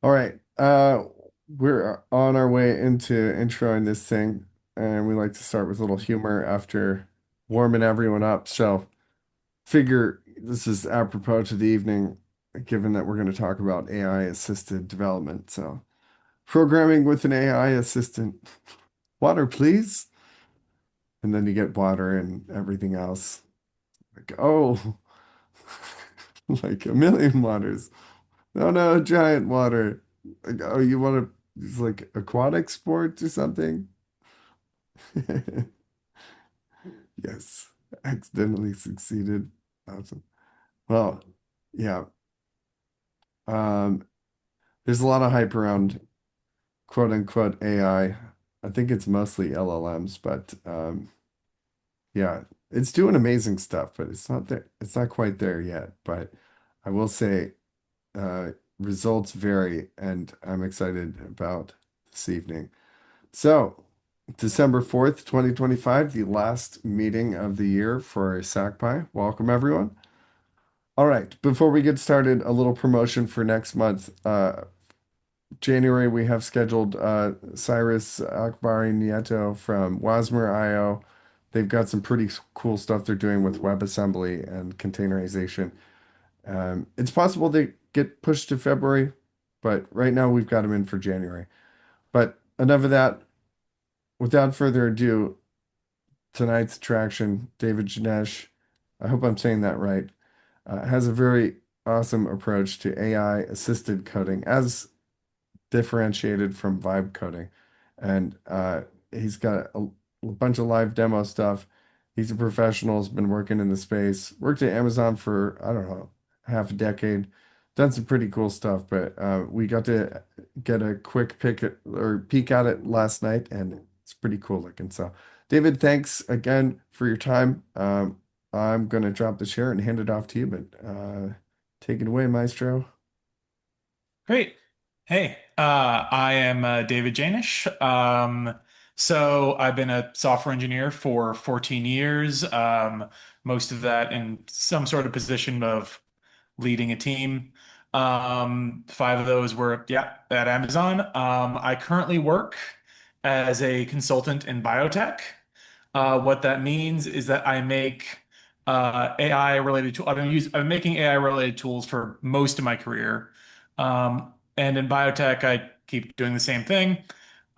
All right. We're on our way into introing this thing, and we like to start with a little humor after warming everyone up. So, figure this is apropos to the evening, given that we're going to talk about AI assisted development. So, programming with an AI assistant. Water, please. And then you get water and everything else. Like, oh, like a million waters. No, no, giant water. Like, oh, you want to, it's like aquatic sports or something? Yes, accidentally succeeded. Awesome. Well, yeah. Um, there's a lot of hype around quote unquote AI. I think it's mostly LLMs, but yeah, it's doing amazing stuff, but it's not there. It's not quite there yet. But I will say, uh, results vary, and I'm excited about this evening. So, December 4th, 2025, the last meeting of the year for SACPI. Welcome, everyone. All right, before we get started, a little promotion for next month. January, we have scheduled Cyrus Akbari Nieto from Wasmer.io. They've got some pretty cool stuff they're doing with WebAssembly and containerization. It's possible they get pushed to February, but right now we've got them in for January. But enough of that. Without further ado, tonight's attraction, David Jaenisch, I hope I'm saying that right, has a very awesome approach to AI assisted coding as differentiated from vibe coding. And he's got a bunch of live demo stuff. He's a professional, has been working in the space, worked at Amazon for, I don't know, half a decade, done some pretty cool stuff. But we got to get a quick peek at it last night, and it's pretty cool looking. So, David, thanks again for your time. I'm going to drop the share and hand it off to you, but take it away, Maestro. Great. Hey, I am David Jaenisch. So I've been a software engineer for 14 years, most of that in some sort of position of leading a team. Five of those were, yeah, at Amazon. I currently work as a consultant in biotech. What that means is that I make AI related to I've been making AI related tools for most of my career. And in biotech, I keep doing the same thing.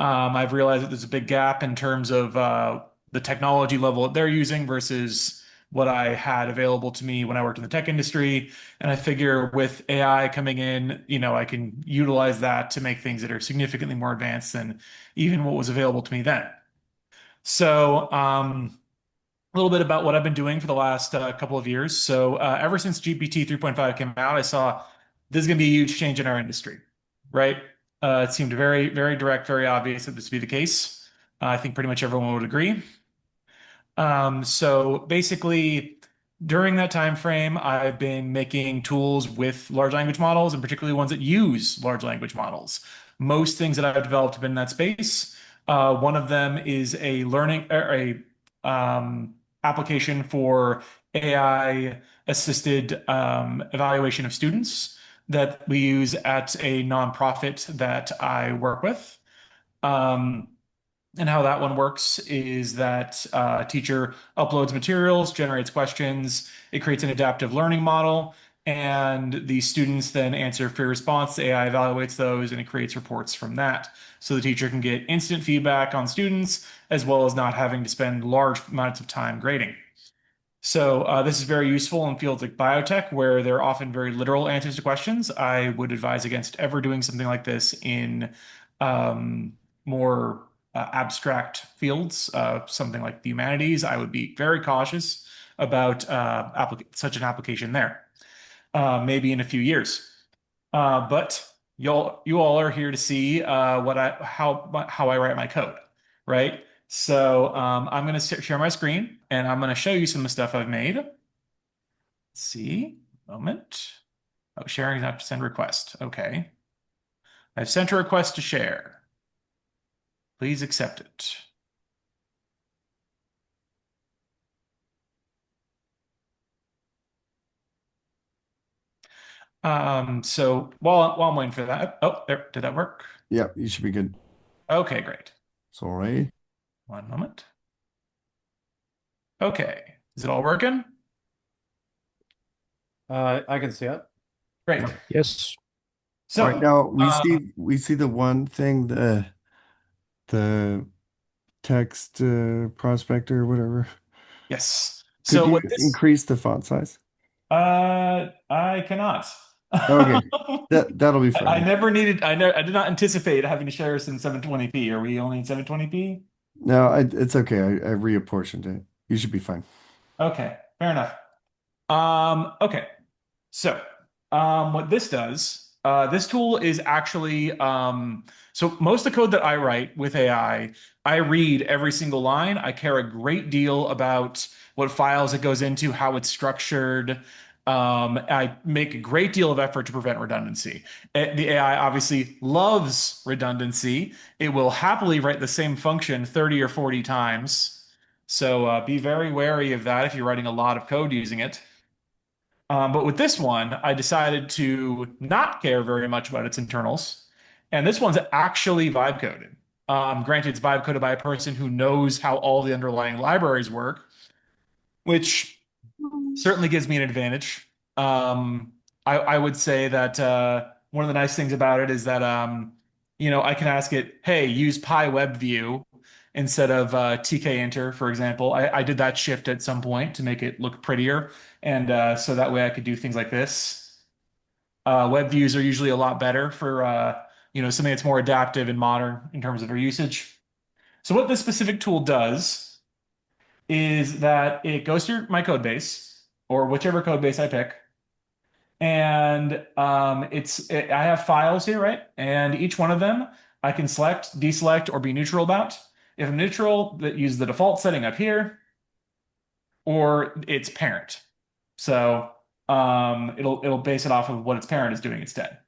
I've realized that there's a big gap in terms of the technology level that they're using versus what I had available to me when I worked in the tech industry. And I figure with AI coming in, I can utilize that to make things that are significantly more advanced than even what was available to me then. So, a little bit about what I've been doing for the last couple of years. So, ever since GPT 3.5 came out, I saw this is going to be a huge change in our industry, right? It seemed very, very direct, very obvious that this would be the case. I think pretty much everyone would agree. So basically, during that time frame, I've been making tools with large language models, and particularly ones that use large language models. Most things that I've developed have been in that space. One of them is a learning or a application for AI assisted evaluation of students that we use at a nonprofit that I work with. Um, and how that one works is that a teacher uploads materials, generates questions, it creates an adaptive learning model, and the students then answer free response. The AI evaluates those and it creates reports from that. So the teacher can get instant feedback on students as well as not having to spend large amounts of time grading. So this is very useful in fields like biotech, where there are often very literal answers to questions. I would advise against ever doing something like this in more abstract fields, something like the humanities. I would be very cautious about such an application there. Maybe in a few years. But you all are here to see how I write my code, right? So I'm going to share my screen and I'm going to show you some of the stuff I've made. Let's see, moment. Oh, sharing is not to send request. Okay. I've sent a request to share. Please accept it. So while I'm waiting for that, oh, there, did that work? Yeah, you should be good. Okay, great. Sorry. One moment. Okay, is it all working? I can see it. Great. Yes. All right, So, now uh, we see the one thing, the text prospector or whatever. yes. Could So you what this, increase the font size? I cannot. Okay. That'll be I fine. never needed, I did not anticipate having to share this in 720p. Are we only in 720p? No, it's okay. I reapportioned it. You should be fine. Okay, fair enough. Okay. So, what this does, this tool is actually, so most of the code that I write with I read every single line. I care a great deal about what files it goes into, how it's structured. I make a great deal of effort to prevent redundancy. The AI obviously loves redundancy. It will happily write the same function 30 or 40 times. So be very wary of that if you're writing a lot of code using it. But with this one, I decided to not care very much about its internals. And this one's actually vibe coded. Granted, it's vibe coded by a person who knows how all the underlying libraries work, which certainly gives me an advantage. I would say that one of the nice things about it is that I can ask it, hey, use PyWebView instead of TK-enter, for example. I did that shift at some point to make it look prettier, and so that way I could do things like this. Web views are usually a lot better for something that's more adaptive and modern in terms of their usage. So what this specific tool does is that it goes through my code base or whichever code base I pick. And I have files here, right? And each one of them I can select, deselect, or be neutral about. If I'm neutral, that use the default setting up here, or its parent. So it'll base it off of what its parent is doing instead.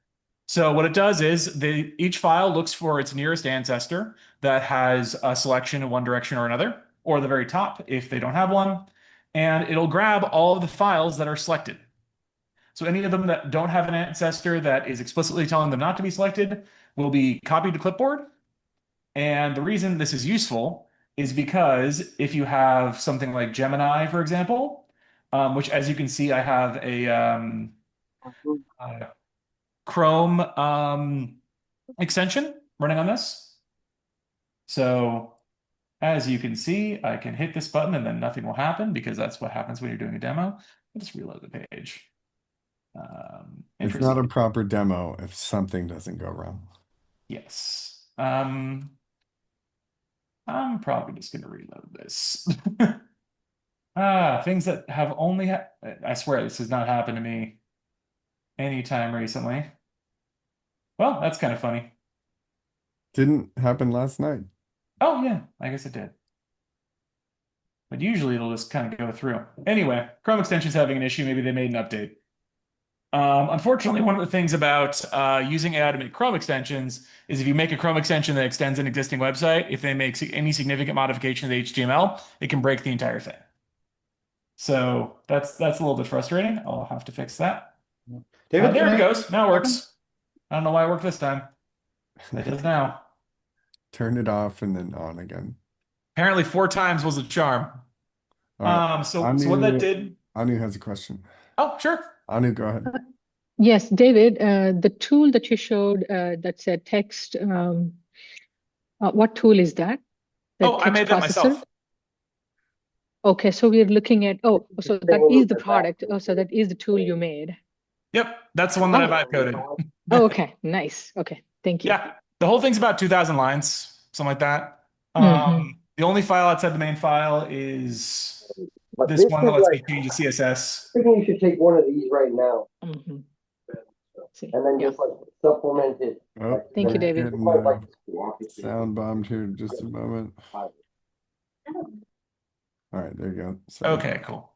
So what it does is each file looks for its nearest ancestor that has a selection in one direction or another, or the very top if they don't have one, and it'll grab all of the files that are selected. So any of them that don't have an ancestor that is explicitly telling them not to be selected will be copied to clipboard. And the reason this is useful is because if you have something like Gemini, for example, which as you can see, I have a Chrome extension running on this. So as you can see, I can hit this button and then nothing will happen because that's what happens when you're doing a demo. I'll just reload the page. It's not a Interesting. proper demo if something doesn't go wrong. Yes. I'm probably just going to reload this. Things that have only I swear this has not happened to me anytime recently. Well, that's kind of funny. Didn't happen last night. Oh yeah, I guess it did. But usually it'll just kind of go through. Anyway, Chrome extension's having an issue. Maybe they made an update. Unfortunately, one of the things about using AI to make Chrome extensions is if you make a Chrome extension that extends an existing website, if they make any significant modification to the HTML, it can break the entire thing. So that's a little bit frustrating. I'll have to fix that. David, can There it I? goes. Now it works. I don't know why it worked this time. It does now. Turn it off and then on again. Apparently, 4 times was a charm. All right. So what that did? Anu has a question. Oh, sure. Anu, go ahead. Yes, David, the tool that you showed that said text, what tool is that? The Oh, I text made that processor? myself. Okay, so we're looking at, so that is the product. Oh, so that is the tool you made. Yep, that's the one that I Oh, vibe coded. oh, okay, nice. Okay, thank you. Yeah, the whole thing's about 2,000 lines, something like that. Mm-hmm. The only file outside the main file is But this this one that is lets like, me change the CSS. I think you should take one of these right now Mm-hmm. See, and then yeah. just like supplement it. Oh, Like, Thank you, we're David. getting like squawk it. sound bombed here in just a moment. All right, there you go. Sorry. Okay, cool.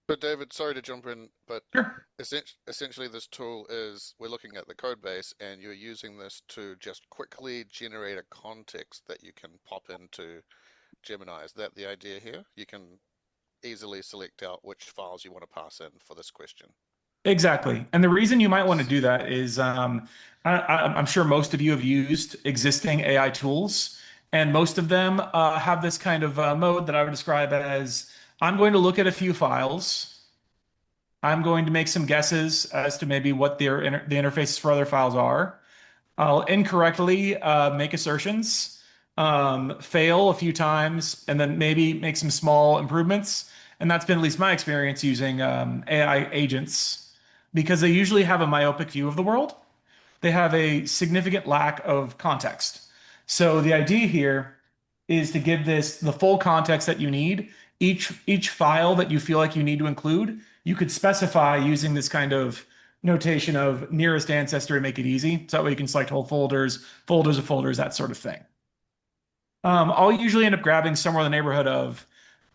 So David, sorry to jump in, but Sure. essentially this tool is we're looking at the code base and you're using this to just quickly generate a context that you can pop into Gemini. Is that the idea here? You can easily select out which files you want to pass in for this question. Exactly. And the reason you might want to do that is I'm sure most of you have used existing AI tools, and most of them have this kind of mode that I would describe as I'm going to look at a few files. I'm going to make some guesses as to maybe what the interfaces for other files are. I'll incorrectly make assertions, fail a few times, and then maybe make some small improvements. And that's been at least my experience using AI agents because they usually have a myopic view of the world. They have a significant lack of context. So the idea here is to give this the full context that you need. Each file that you feel like you need to include, you could specify using this kind of notation of nearest ancestor to make it easy. So that way you can select whole folders, folders of folders, that sort of thing. I'll usually end up grabbing somewhere in the neighborhood of,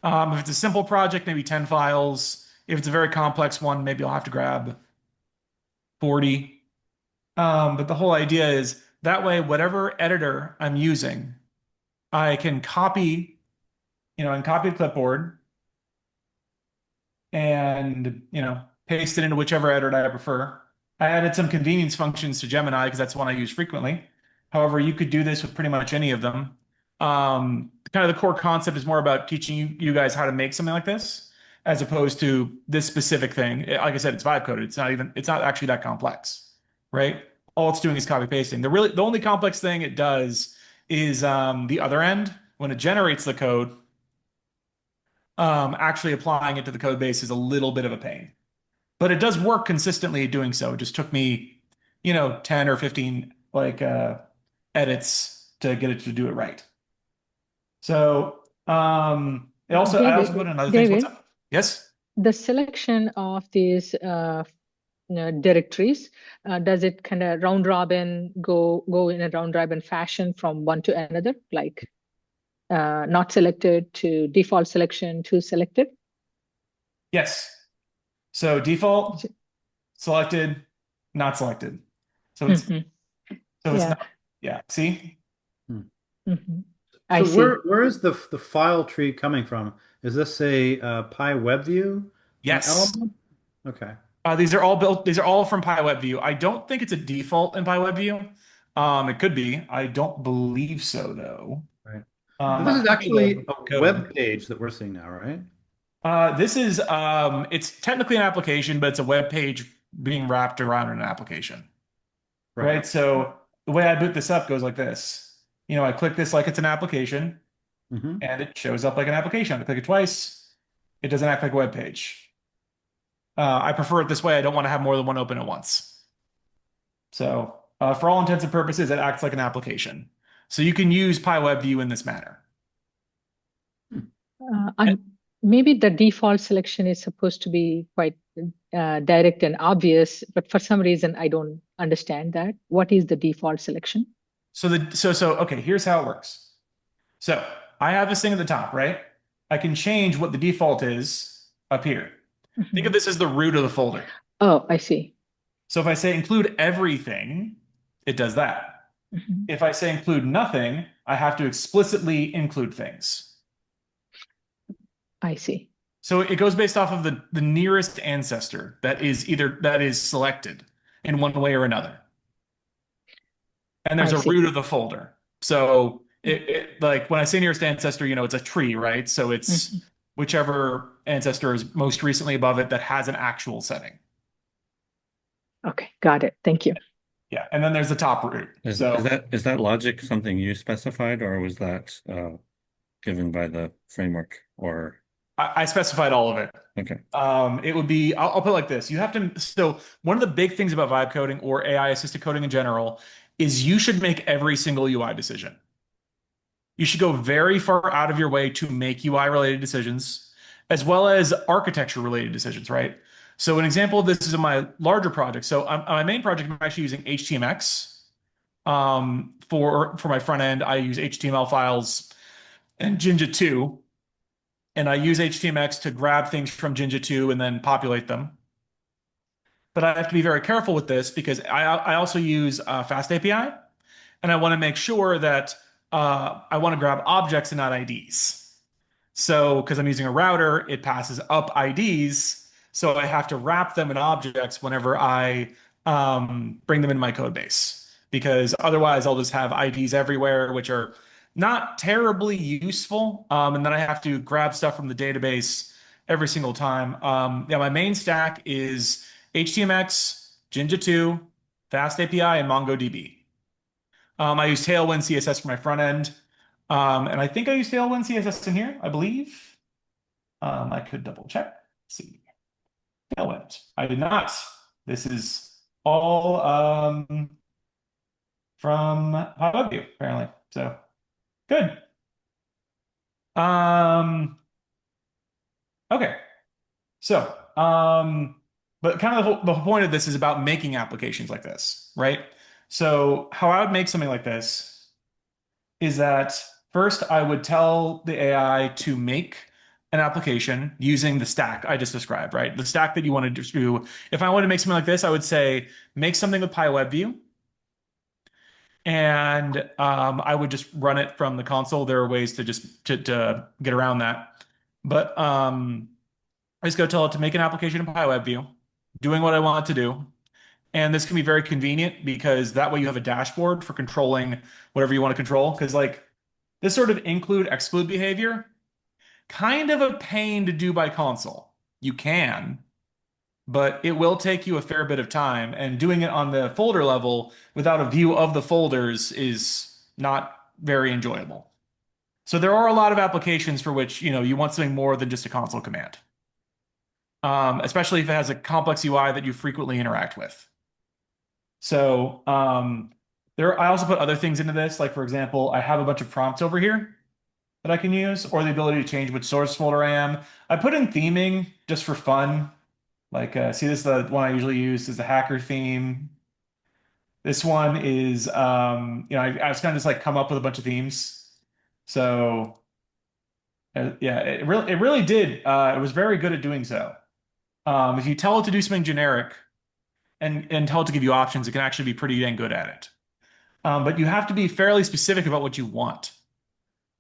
if it's a simple project, maybe 10 files. If it's a very complex one, maybe I'll have to grab 40. But the whole idea is that way, whatever editor I'm using, I can copy, and copy the clipboard and, paste it into whichever editor I prefer. I added some convenience functions to Gemini because that's one I use frequently. However, you could do this with pretty much any of them. Kind of the core concept is more about teaching you guys how to make something like this, as opposed to this specific thing. Like I said, it's vibe coded. It's not actually that complex, right? All it's doing is copy pasting. The only complex thing it does is the other end when it generates the code. Actually applying it to the code base is a little bit of a pain, but it does work consistently at doing so. It just took me, 10 or 15 edits to get it to do it right. So I also put in other things. What's David, up? Yes. the selection of these directories, does it kind of round robin go in a round robin fashion from one to another, like not selected to default selection to selected? Yes. So default, selected, not selected. So it's Mhm. it's Yeah. not. Yeah. See? Mhm. I So see. where is the file tree coming from? Is this a PyWebView Yes. element? Okay. These are all built. These are all from PyWebView. I don't think it's a default in PyWebView. It could be. I don't believe so though. Right. This That is could be the actually a code. web page that we're seeing now, right? This is it's technically an application, but it's a web page being wrapped around an application. Right? So the way I boot this up goes like this. I click this like it's an application, Mm-hmm. and it shows up like an application. I click it twice, it doesn't act like a web page. I prefer it this way. I don't want to have more than one open at once. So for all intents and purposes, it acts like an application. So you can use PyWebView in this manner. Maybe the default selection is supposed to be quite direct and obvious, but for some reason I don't understand that. What is the default selection? So okay, here's how it works. So I have this thing at the top, right? I can change what the default is up here. Think of this as the root of the folder. Oh, I see. So if I say include everything, it does that. If I say include nothing, I have to explicitly include things. I see. So it goes based off of the nearest ancestor that is selected in one way or another. And there's I a see. root of the folder. So like when I say nearest ancestor, it's a tree, right? So it's whichever ancestor is most recently above it that has an actual setting. Okay, got it. Thank you. Yeah, and then there's the top root. Is So is that logic something you specified, or was that given by the framework? Or I specified all of it. okay, It would be, I'll put it like this. You have to, so one of the big things about vibe coding or AI assisted coding in general is you should make every single UI decision. You should go very far out of your way to make UI related decisions, as well as architecture related decisions, right? So an example of this is in my larger project. So on my main project, I'm actually using HTMX. For my front end, I use HTML files and Jinja2. And I use HTMX to grab things from Jinja2 and then populate them. But I have to be very careful with this because I also use FastAPI, and I want to make sure that I want to grab objects and not IDs. So because I'm using a router, it passes up IDs, So I have to wrap them in objects whenever I bring them into my code base, because otherwise I'll just have IDs everywhere, which are not terribly useful. And then I have to grab stuff from the database every single time. Yeah, my main stack is HTMX, Jinja2, FastAPI, and MongoDB. I use Tailwind CSS for my front end. And I think I use Tailwind CSS in here, I believe. I could double check. Let's see. Tailwind. I did not. This is all from PyWebView, apparently. So good. Okay. So, but kind of the whole point of this is about making applications like this, right? So how I would make something like this is that first I would tell the AI to make an application using the stack I just described, right? The stack that you want to do. If I want to make something like this, I would say make something with PyWebView, and I would just run it from the console. There are ways to just to get around that, but I just go tell it to make an application in PyWebView, doing what I want it to do. And this can be very convenient because that way you have a dashboard for controlling whatever you want to control. Because like this sort of include exclude behavior, kind of a pain to do by console. You can, but it will take you a fair bit of time. And doing it on the folder level without a view of the folders is not very enjoyable. So there are a lot of applications for which, you want something more than just a console command. Especially if it has a complex UI that you frequently interact with. So I also put other things into this, like for example, I have a bunch of prompts over here that I can use, or the ability to change which source folder I am. I put in theming just for fun. Like, see, this is the one I usually use is the hacker theme. This one is, I was kind of just like come up with a bunch of themes. So, yeah, it really did. It was very good at doing so. If you tell it to do something generic and tell it to give you options, it can actually be pretty dang good at it. But you have to be fairly specific about what you want.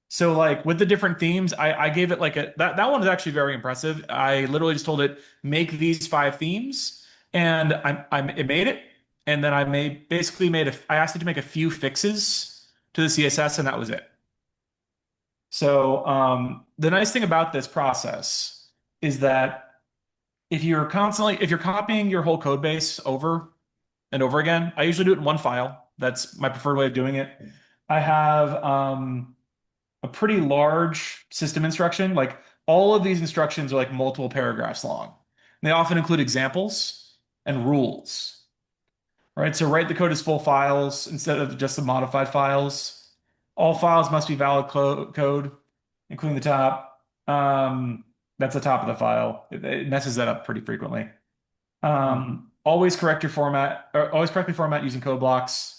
So like with the different themes, I gave it like that one is actually very impressive. I literally just told it, make these 5 themes, and it made it. And then I asked it to make a few fixes to the CSS, and that was it. So the nice thing about this process is that if you're copying your whole code base over and over again, I usually do it in one file. That's my preferred way of doing it. I have a pretty large system instruction. Like all of these instructions are like multiple paragraphs long. And they often include examples and rules, right? So write the code as full files instead of just the modified files. All files must be valid code, including the top. That's the top of the file. It messes that up pretty frequently. Always correctly format using code blocks.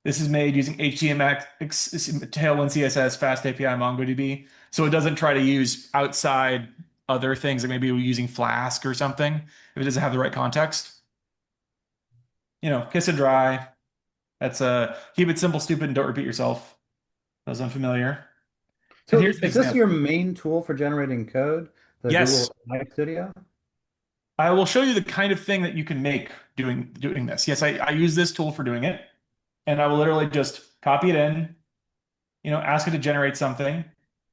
This is made using HTMX, Tailwind CSS, FastAPI, MongoDB. So it doesn't try to use outside other things, like maybe using Flask or something, if it doesn't have the right context. Kiss and dry. That's keep it simple, stupid, and don't repeat yourself. That was unfamiliar. So And here's an is this example. your main tool for generating code? The Yes. Google AI Studio? I will show you the kind of thing that you can make doing this. Yes, I use this tool for doing it. And I will literally just copy it in, ask it to generate something.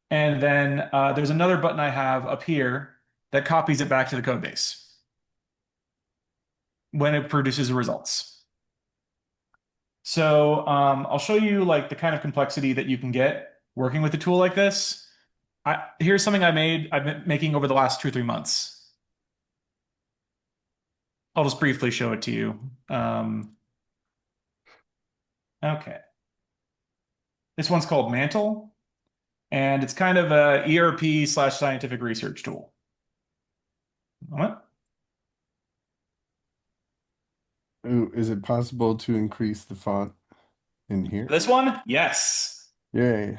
And then there's another button I have up here that copies it back to the code base when it produces the results. So I'll show you like the kind of complexity that you can get working with a tool like this. Here's something I've been making over the last 2 or 3 months. I'll just briefly show it to you. Okay. This one's called Mantle, and it's kind of a ERP/scientific research tool. What? Ooh, is it possible to increase the font in here? This one? Yes. Yay.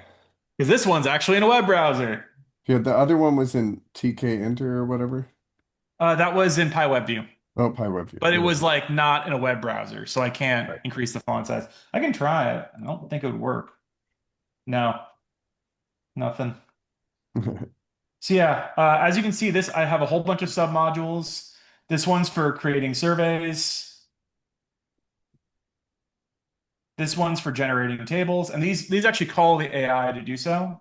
Because this one's actually in a web browser. Yeah, the other one was in TK Enter or whatever. That was in PyWebView. Oh, PyWebView. But it was like not in a web browser, so I can't increase the font size. I can try it. I don't think it would work. No. Nothing. So yeah, as you can see, this I have a whole bunch of submodules. This one's for creating surveys. This one's for generating tables, and these actually call the AI to do so.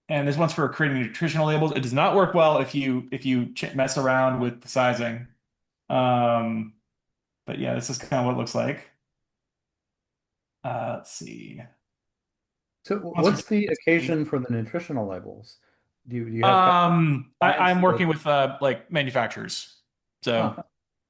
And this one's for creating nutritional labels. It does not work well if you mess around with the sizing. Um, but yeah, this is kind of what it looks like. Let's see. So One's for what's the density. occasion for the nutritional labels? Do you have I'm clients that, working with like manufacturers, so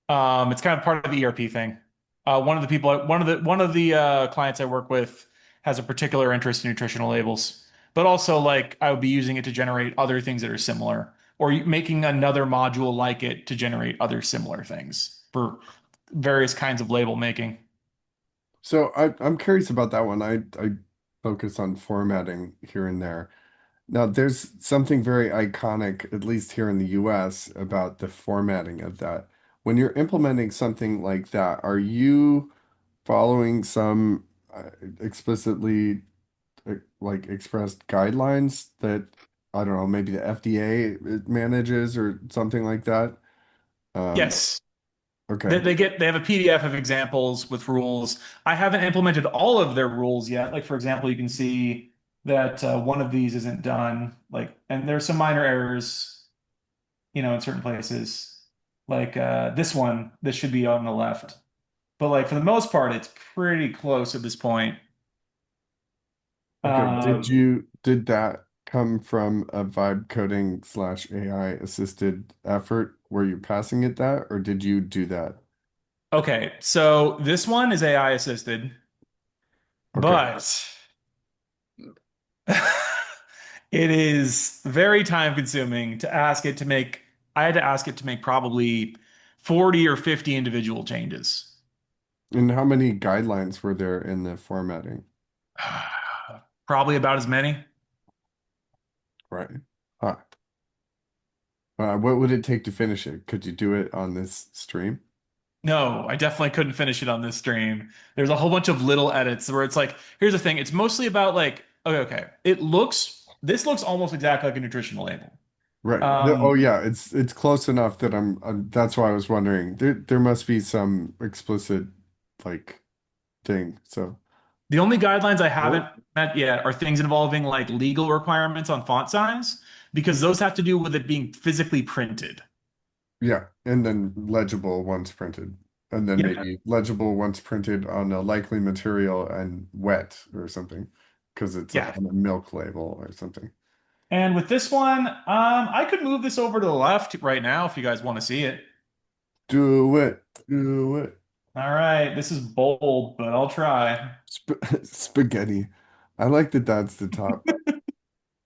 huh, it's kind of part of the ERP thing. One of the clients I work with has a particular interest in nutritional labels, but also like I would be using it to generate other things that are similar, or making another module like it to generate other similar things for various kinds of label making. So I'm curious about that one. I focus on formatting here and there. Now, there's something very iconic, at least here in the US, about the formatting of that. When you're implementing something like that, are you following some explicitly like expressed guidelines that I don't know, maybe the FDA manages or something like that? Um, Yes. They, okay, they have a PDF of examples with rules. I haven't implemented all of their rules yet. Like for example, you can see that one of these isn't done. Like, and there's some minor errors, in certain places. Like this one, this should be on the left. But like for the most part, it's pretty close at this point. okay. Um, Did that come from a vibe coding slash AI assisted effort? Were you passing it that, or did you do that? okay, so this one is AI assisted, Okay. but it is very time consuming to ask it to make. I had to ask it to make probably 40 or 50 individual changes. And how many guidelines were there in the formatting? Probably about as many. Right. Huh. What would it take to finish it? Could you do it on this stream? No, I definitely couldn't finish it on this stream. There's a whole bunch of little edits where it's like, here's the thing, it's mostly about like, okay. This looks almost exactly like a nutritional label. Right. Oh Um, yeah, it's close enough that that's why I was wondering. There must be some explicit like thing. So the only guidelines I haven't cool. met yet are things involving like legal requirements on font size, because those have to do with it being physically printed. yeah, and then legible once printed. And then Yeah. maybe legible once printed on a likely material and wet or something. Because it's Yeah. on a milk label or something. And with this one, I could move this over to the left right now if you guys want to see it. Do it. Do it. All right, this is bold, but I'll try. Spaghetti. I like that that's the top.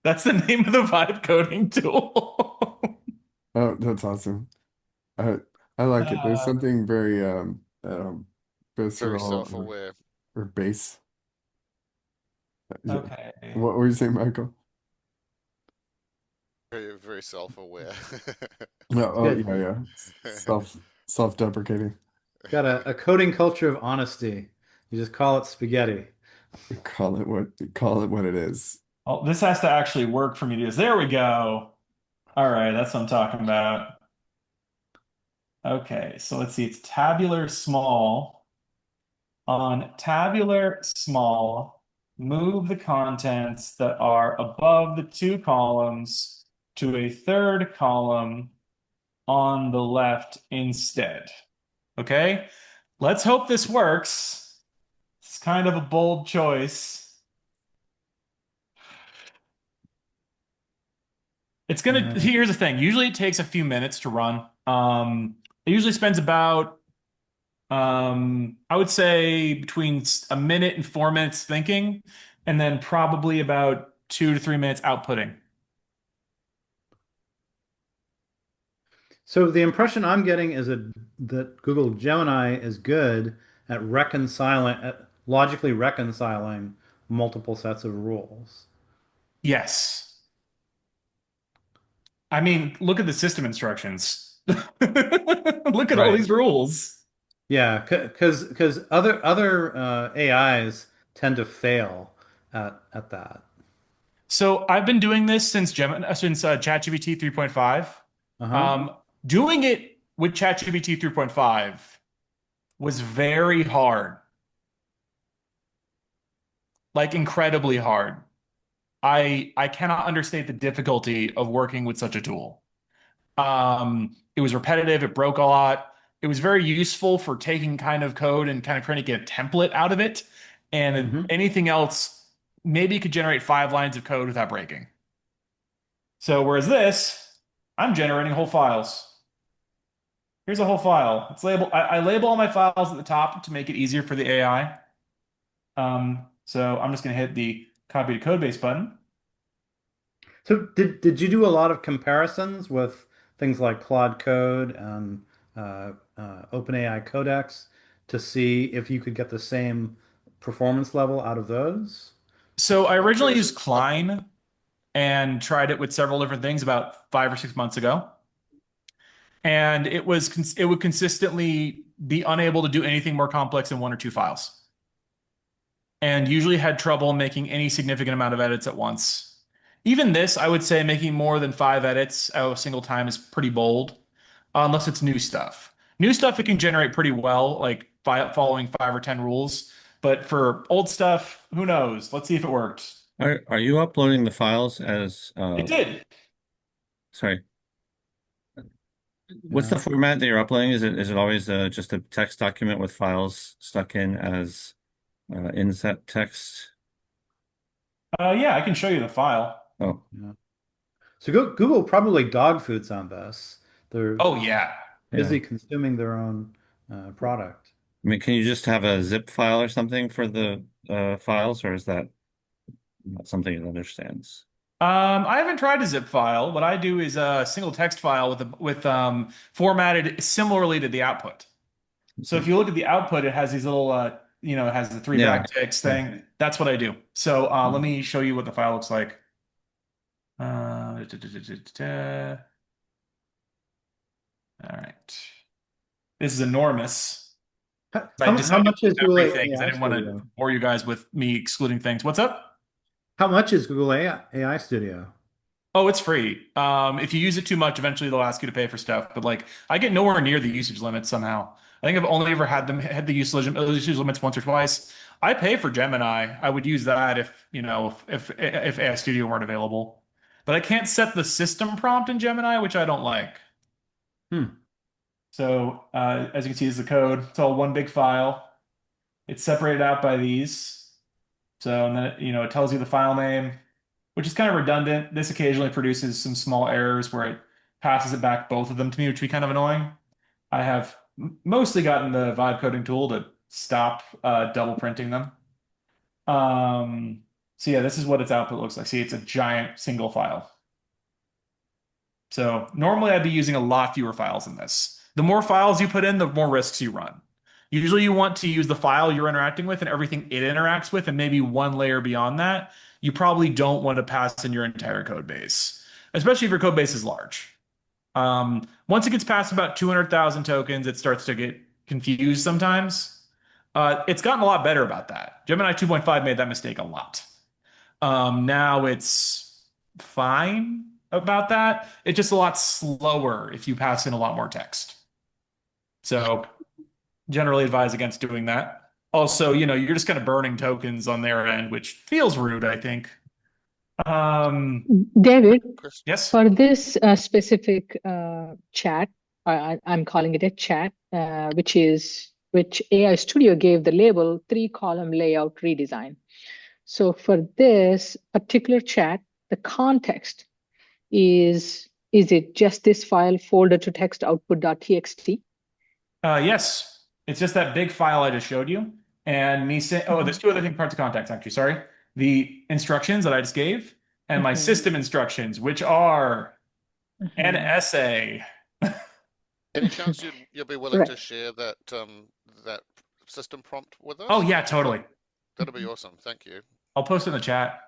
That's the name of the vibe coding tool. Oh, that's awesome. I I like it. There's Uh, something very Very visceral self-aware. or base. Yeah. okay. What were you saying, Michael? Very, very self-aware. No, It's oh good. yeah, yeah. Self-deprecating. Got a coding culture of honesty. You just call it spaghetti. Call it what it is. Oh, this has to actually work for me to do this. There we go. All right, that's what I'm talking about. Okay, so let's see. It's tabular small. On tabular small, move the contents that are above the two columns to a third column on the left instead. Okay, let's hope this works. It's kind of a bold choice. Uh, Here's the thing. Usually it takes a few minutes to run. It usually spends about, I would say between a minute and 4 minutes thinking, and then probably about 2 to 3 minutes outputting. so the impression I'm getting is that Google Gemini is good at logically reconciling multiple sets of rules. Yes. I mean, look at the system instructions. Look at all Right. these rules. Yeah, because other AIs tend to fail at that. So I've been doing this since ChatGPT 3.5. Uh-huh. Doing it with ChatGPT 3.5 was very hard, like incredibly hard. I cannot understate the difficulty of working with such a tool. It was repetitive, it broke a lot. It was very useful for taking kind of code and kind of trying to get a template out of it. And Hmm. anything else, maybe you could generate 5 lines of code without breaking. So whereas this, I'm generating whole files. Here's a whole file. It's labeled. I label all my files at the top to make it easier for the AI. So I'm just going to hit the copy to code base button. So did you do a lot of comparisons with things like Claude Code and OpenAI Codex to see if you could get the same performance level out of those? So I I'm originally curious. used Klein and tried it with several different things about 5 or 6 months ago. And it would consistently be unable to do anything more complex than 1 or 2 files. And usually had trouble making any significant amount of edits at once. Even this, I would say making more than 5 edits at a single time is pretty bold, unless it's new stuff. New stuff it can generate pretty well, like following 5 or 10 rules. But for old stuff, who knows? Let's see if it worked. Are you uploading the files as It did. sorry, what's the Yeah. format that you're uploading? Is it always just a text document with files stuck in as inset text? Yeah, I can show you the file. Oh, Yeah. So Google probably dog foods on this. They're Oh yeah. yeah. busy consuming their own product. I mean, can you just have a zip file or something for the files, or is that not something it understands? I haven't tried a zip file. What I do is a single text file with formatted similarly to the output. So if you look at the output, it has these little it has the three Yeah, backticks yeah. thing. That's what I do. So let me show you what the file looks like. Da, da, da, da, da, da. All right. This is enormous. I How decided to much is keep Google everything because I AI didn't want to Studio? bore you guys with me excluding things. What's up? How much is Google AI Studio? Oh, it's free. If you use it too much, eventually they'll ask you to pay for stuff. But like, I get nowhere near the usage limits somehow. I think I've only ever had the usage limits once or twice. I pay for Gemini. I would use that if if AI Studio weren't available. But I can't set the system prompt in Gemini, which I don't like. Hmm. So as you can see, this is the code. It's all one big file. It's separated out by these. So and then it tells you the file name, which is kind of redundant. This occasionally produces some small errors where it passes it back both of them to me, which would be kind of annoying. I have mostly gotten the vibe coding tool to stop double printing them. So yeah, this is what its output looks like. See, it's a giant single file. So normally I'd be using a lot fewer files than this. The more files you put in, the more risks you run. Usually you want to use the file you're interacting with and everything it interacts with, and maybe one layer beyond that. You probably don't want to pass in your entire code base, especially if your code base is large. Once it gets past about 200,000 tokens, it starts to get confused sometimes. It's gotten a lot better about that. Gemini 2.5 made that mistake a lot. Now it's fine about that. It's just a lot slower if you pass in a lot more text. So generally advise against doing that. Also, you're just kind of burning tokens on their end, which feels rude, I think. David, Chris, Yes. for this specific chat, I'm calling it a chat, which AI Studio gave the label 3-column layout redesign. So for this particular chat, the context is it just this file folder to text output.txt? Yes. It's just that big file I just showed you. And me saying, oh, there's two other parts of context, actually. Sorry. The instructions that I just gave and my system instructions, which are an essay. any chance you'll be willing Right. to share that system prompt with us? Oh, yeah, totally. That'd be awesome. Thank you. I'll post it in the chat. I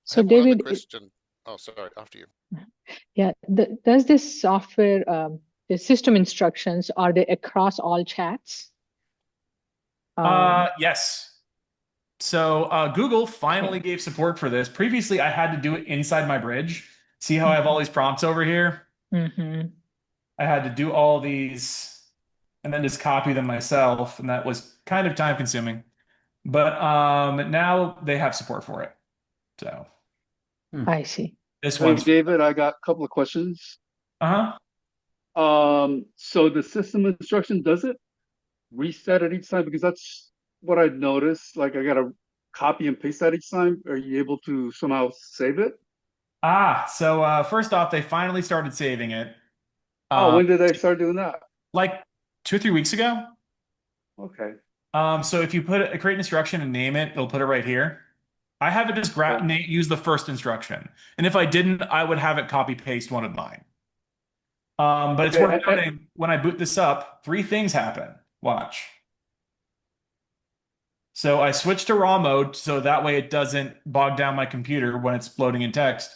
So have one other David, question. Oh, sorry, after you. yeah, does this software, the system instructions, are they across all chats? Yes. So Google finally gave support for this. Previously, I had to do it inside my bridge. See how I have all these prompts over here? Mm-hmm. I had to do all these and then just copy them myself, and that was kind of time consuming. But now they have support for it. So I see. this Hey, one's David, I got a couple of questions. uh-huh. So the system instruction, does it reset at each time? Because that's what I noticed. Like I gotta copy and paste that each time. Are you able to somehow save it? So first off, they finally started saving it. Oh, Um, when did they start doing that? like 2 or 3 weeks ago. Okay. So if you create an instruction and name it, it'll put it right here. I have it just Okay. use the first instruction, and if I didn't, I would have it copy paste one of mine. But it's Okay. worth noting when I boot this up, three things happen. Watch. So I switched to raw mode so that way it doesn't bog down my computer when it's loading in text.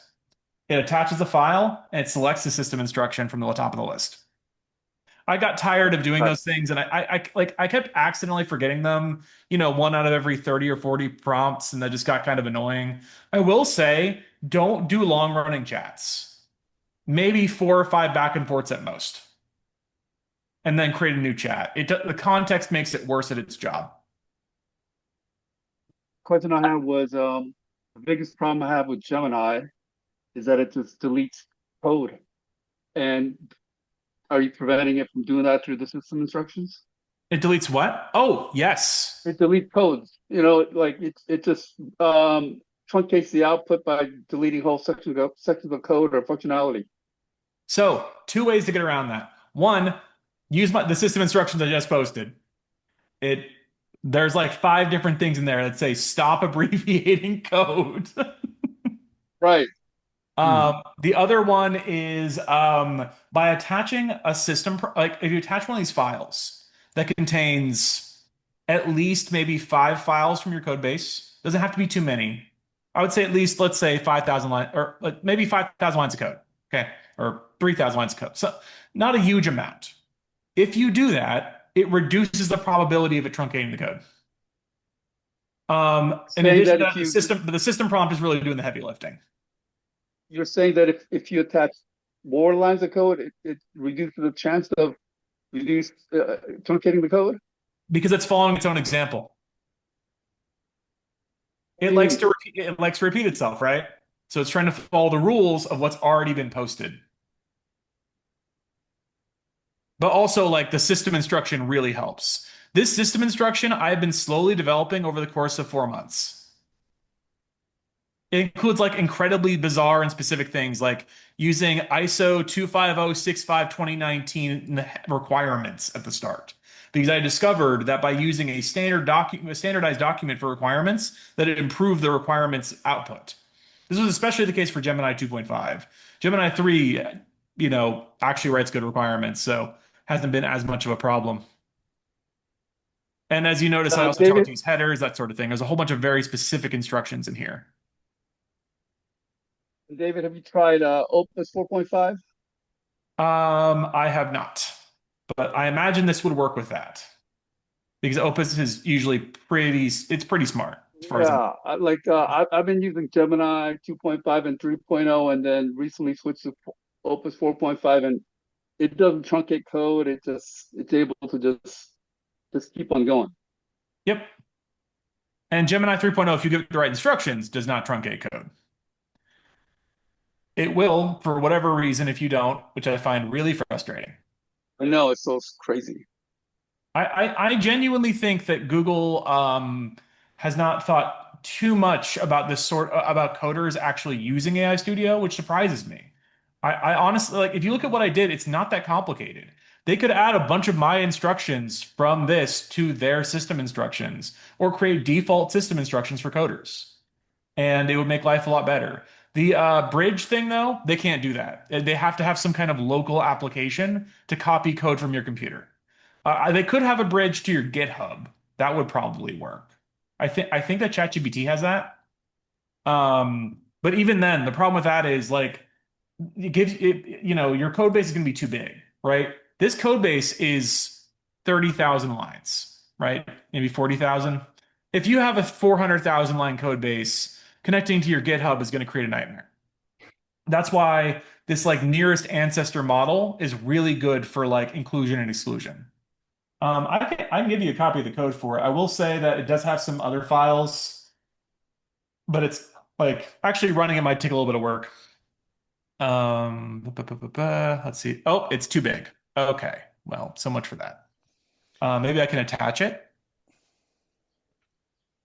It attaches the file and it selects the system instruction from the top of the list. I got tired of doing Right. those things and I kept accidentally forgetting them, one out of every 30 or 40 prompts, and that just got kind of annoying. I will say, don't do long running chats. Maybe 4 or 5 back and forths at most. And then create a new chat. The context makes it worse at its job. Question I had was the biggest problem I have with Gemini is that it just deletes code. And are you preventing it from doing that through the system instructions? It deletes what? Oh, yes. It deletes codes. Like it just truncates the output by deleting whole sections of code or functionality. So, two ways to get around that. One, use the system instructions I just posted. It There's like 5 different things in there that say stop abbreviating code. Right. The other one is by attaching a system, like if you attach one of these files that contains at least maybe 5 files from your code base, doesn't have to be too many. I would say at least, let's say 5,000 lines, or like maybe 5,000 lines of code. Okay. Or 3,000 lines of code. So not a huge amount. If you do that, it reduces the probability of it truncating the code. In Saying addition that to that, the system prompt is really doing the heavy lifting. you're saying that if you attach more lines of code, it reduces the chance of truncating the code? Because it's following its own example. It likes to repeat itself, right? So it's trying to follow the rules of what's already been posted. But also, like, the system instruction really helps. This system instruction I've been slowly developing over the course of 4 months. It includes like incredibly bizarre and specific things like using ISO 25065 2019 requirements at the start. Because I discovered that by using a standardized document for requirements, that it improved the requirements output. This was especially the case for Gemini 2.5. Gemini 3, actually writes good requirements, so hasn't been as much of a problem. And as you notice, I also tell it David, to use headers, that sort of thing. There's a whole bunch of very specific instructions in here. David, have you tried Opus 4.5? I have not, but I imagine this would work with that because Opus is usually it's pretty smart as far as Yeah, I've been using Gemini 2.5 and 3.0, and then recently switched to Opus 4.5, and it doesn't truncate code. It's able to just keep on going. Yep. And Gemini 3.0, if you give it the right instructions, does not truncate code. It will for whatever reason if you don't, which I find really frustrating. I know it's so crazy. I genuinely think that Google has not thought too much about about coders actually using AI Studio, which surprises me. I honestly, like, if you look at what I did, it's not that complicated. They could add a bunch of my instructions from this to their system instructions or create default system instructions for coders, and it would make life a lot better. The bridge thing, though, they can't do that. They have to have some kind of local application to copy code from your computer. They could have a bridge to your GitHub. That would probably work. I think that ChatGPT has that. But even then, the problem with that is like it gives it, your code base is going to be too big, right? This code base is 30,000 lines, right? Maybe 40,000. If you have a 400,000 line code base, connecting to your GitHub is going to create a nightmare. That's why this like nearest ancestor model is really good for like inclusion and exclusion. I can give you a copy of the code for it. I will say that it does have some other files, but it's like actually running it might take a little bit of work. Let's see. Oh, it's too big. Okay. Well, so much for that. Maybe I can attach it.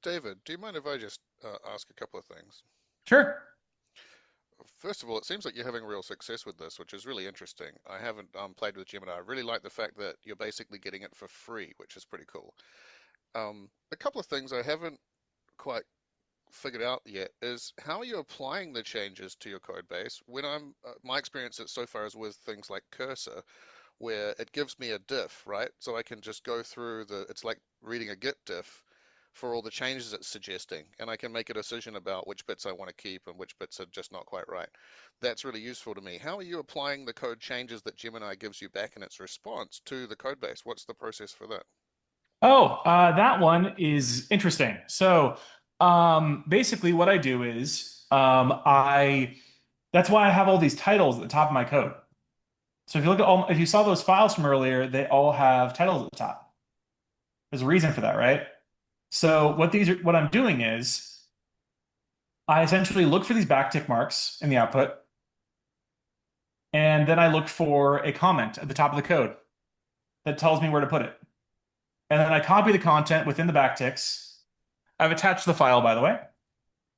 David, do you mind if I just ask a couple of things? Sure. First of all, it seems like you're having real success with this, which is really interesting. I haven't played with Gemini. I really like the fact that you're basically getting it for free, which is pretty cool. A couple of things I haven't quite figured out yet is how are you applying the changes to your code base? When my experience so far is with things like Cursor, where it gives me a diff, right? So I can just go through it's like reading a Git diff for all the changes it's suggesting, and I can make a decision about which bits I want to keep and which bits are just not quite right. That's really useful to me. How are you applying the code changes that Gemini gives you back in its response to the code base? What's the process for that? Oh, that one is interesting. So, basically what I do is, that's why I have all these titles at the top of my code. So if you look at if you saw those files from earlier, they all have titles at the top. There's a reason for that, right? So what I'm doing is I essentially look for these backtick marks in the output, and then I look for a comment at the top of the code that tells me where to put it. And then I copy the content within the backticks. I've attached the file, by the way.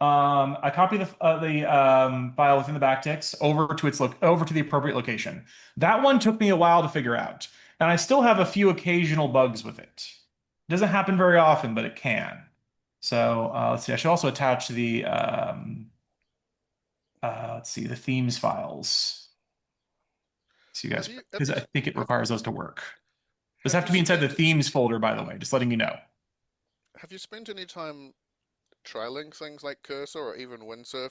I copy the file within the backticks over to the appropriate location. That one took me a while to figure out, and I still have a few occasional bugs with it. It doesn't happen very often, but it can. So let's see. I should also attach the let's see the themes files. So you guys, because I think it requires those to work. Those have to be inside the themes folder, by the way. Just letting you know. Have you spent any time trialing things like Cursor or even Windsurf,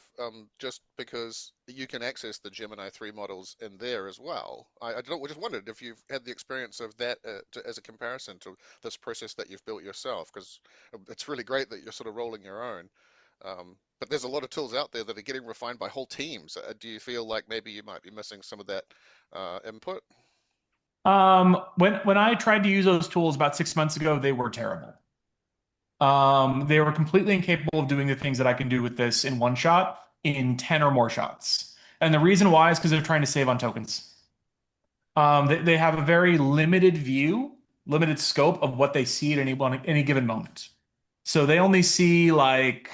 just because you can access the Gemini 3 models in there as well? I just wondered if you've had the experience of that as a comparison to this process that you've built yourself, because it's really great that you're sort of rolling your own. But there's a lot of tools out there that are getting refined by whole teams. Do you feel like maybe you might be missing some of that input? When I tried to use those tools about 6 months ago, they were terrible. They were completely incapable of doing the things that I can do with this in one shot in 10 or more shots. And the reason why is because they're trying to save on tokens. They have a very limited view, limited scope of what they see at any given moment. So they only see like,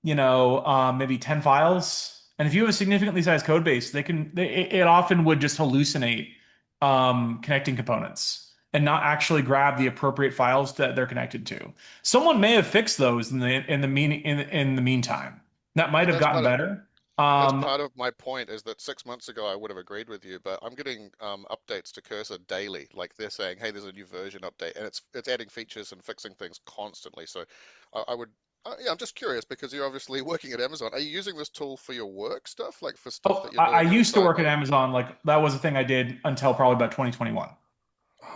maybe 10 files. And if you have a significantly sized code base, it often would just hallucinate connecting components and not actually grab the appropriate files that they're connected to. Someone may have fixed those in the meantime. That might have gotten better. That's part of my point, is that 6 months ago I would have agreed with you, but I'm getting updates to Cursor daily. Like they're saying, hey, there's a new version update, and it's adding features and fixing things constantly. So I would. Yeah, I'm just curious because you're obviously working at Amazon. Are you using this tool for your work stuff, like for stuff that you're doing? I used to work at Amazon. Like that was a thing I did until probably about 2021.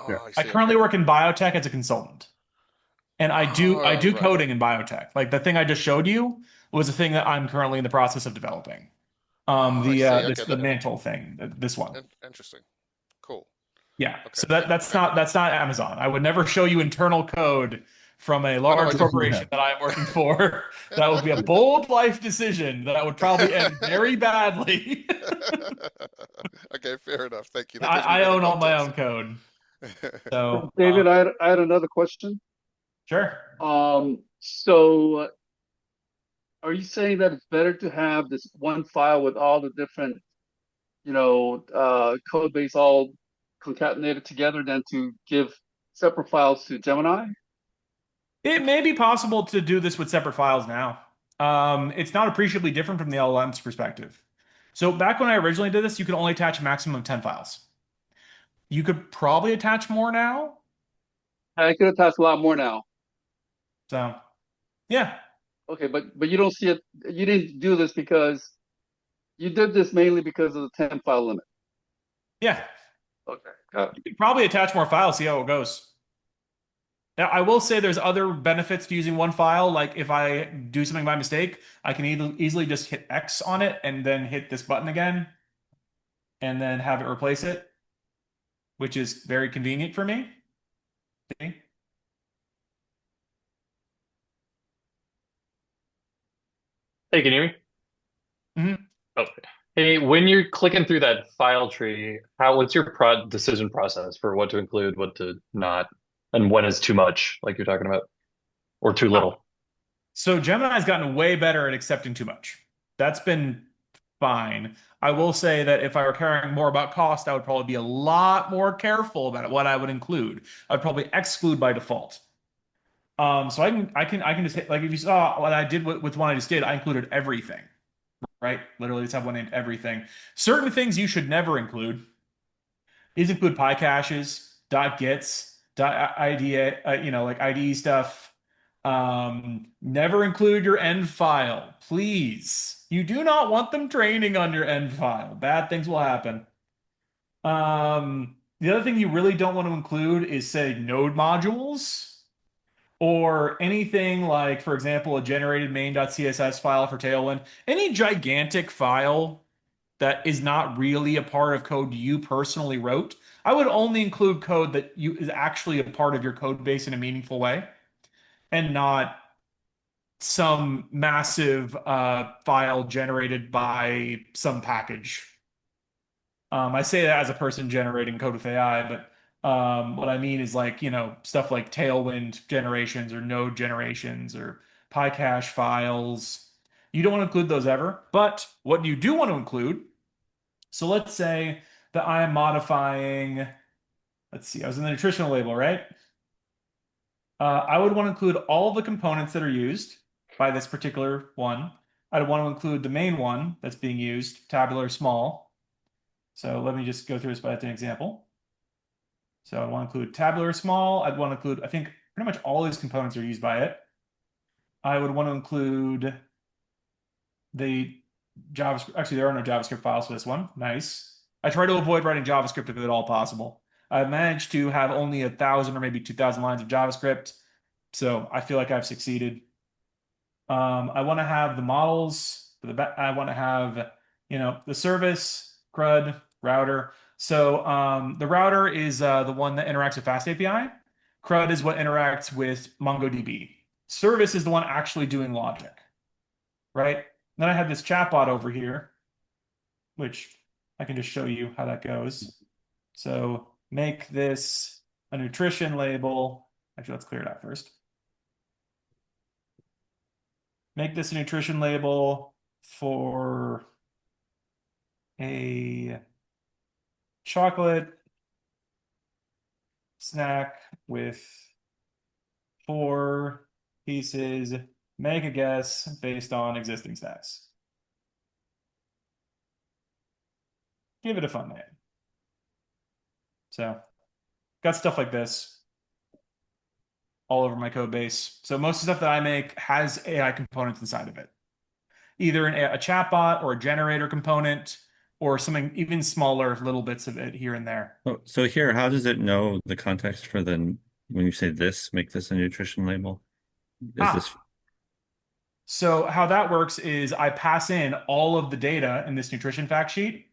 Oh, I currently work in biotech as a consultant, and I do right. coding in biotech. Like the thing I just showed you was a thing that I'm currently in the process of developing. I see. Okay, The mantle thing, this one. Interesting. Cool. Yeah. Okay. So that's not Amazon. I would never show you internal code from a large corporation that I'm working for. That would be a bold life decision that would probably end very badly. Okay, fair enough. Thank you. I own all my own code. So David, I had another question. Sure. So are you saying that it's better to have this one file with all the different, code base all concatenated together than to give separate files to Gemini? It may be possible to do this with separate files now. It's not appreciably different from the LLM's perspective. So back when I originally did this, you could only attach a maximum of 10 files. You could probably attach more now. I could attach a lot more now. So, yeah. Okay, but you don't see it. You didn't do this because you did this mainly because of the 10 file limit. Yeah. Okay, got it. You could probably attach more files, see how it goes. I will say there's other benefits to using one file. Like if I do something by mistake, I can easily just hit X on it and then hit this button again and then have it replace it, which is very convenient for me. See? Hey, can you hear me? Mhm. Oh, hey, when you're clicking through that file tree, what's your pro decision process for what to include, what to not, and when is too much, like you're talking about, or too Ah, little? so Gemini's gotten way better at accepting too much. That's been fine. I will say that if I were caring more about cost, I would probably be a lot more careful about what I would include. I'd probably exclude by default. So I can just hit, like if you saw what I did with one I just did, I included everything, right? Literally just have one named everything. Certain things you should never include. These include py caches, .gets, .ida, like IDE stuff. Never include your end file, please. You do not want them training on your end file. Bad things will happen. The other thing you really don't want to include is, say, node modules or anything like, for example, a generated main.css file for Tailwind. Any gigantic file that is not really a part of code you personally wrote. I would only include code that you is actually a part of your code base in a meaningful way and not some massive file generated by some package. I say that as a person generating code with AI, but what I mean is like, stuff like Tailwind generations or node generations or PyCache files. You don't want to include those ever. But what you do want to include, so let's say that I am modifying, let's see, I was in the nutritional label, right? I would want to include all the components that are used by this particular one. I'd want to include the main one that's being used, tabular small. So let me just go through this by an example. So I want to include tabular small. I'd want to include, I think pretty much all these components are used by it. I would want to include the JavaScript. Actually, there are no JavaScript files for this one. Nice. I try to avoid writing JavaScript if at all possible. I've managed to have only 1,000 or maybe 2,000 lines of JavaScript, so I feel like I've succeeded. I want to have the models for I want to have, the service, CRUD, router. So the router is the one that interacts with FastAPI. CRUD is what interacts with MongoDB. Service is the one actually doing logic, right? Then I have this chatbot over here, which I can just show you how that goes. So make this a nutrition label. Actually, let's clear it out first. Make this a nutrition label for a chocolate snack with 4 pieces. Make a guess based on existing snacks. Give it a fun name. So, got stuff like this all over my code base. So most of the stuff that I make has AI components inside of it. Either a chatbot or a generator component or something even smaller, little bits of it here and there. Oh, so here, how does it know the context for when you say this, make this a nutrition label? Is this So how that works is I pass in all of the data in this nutrition fact sheet,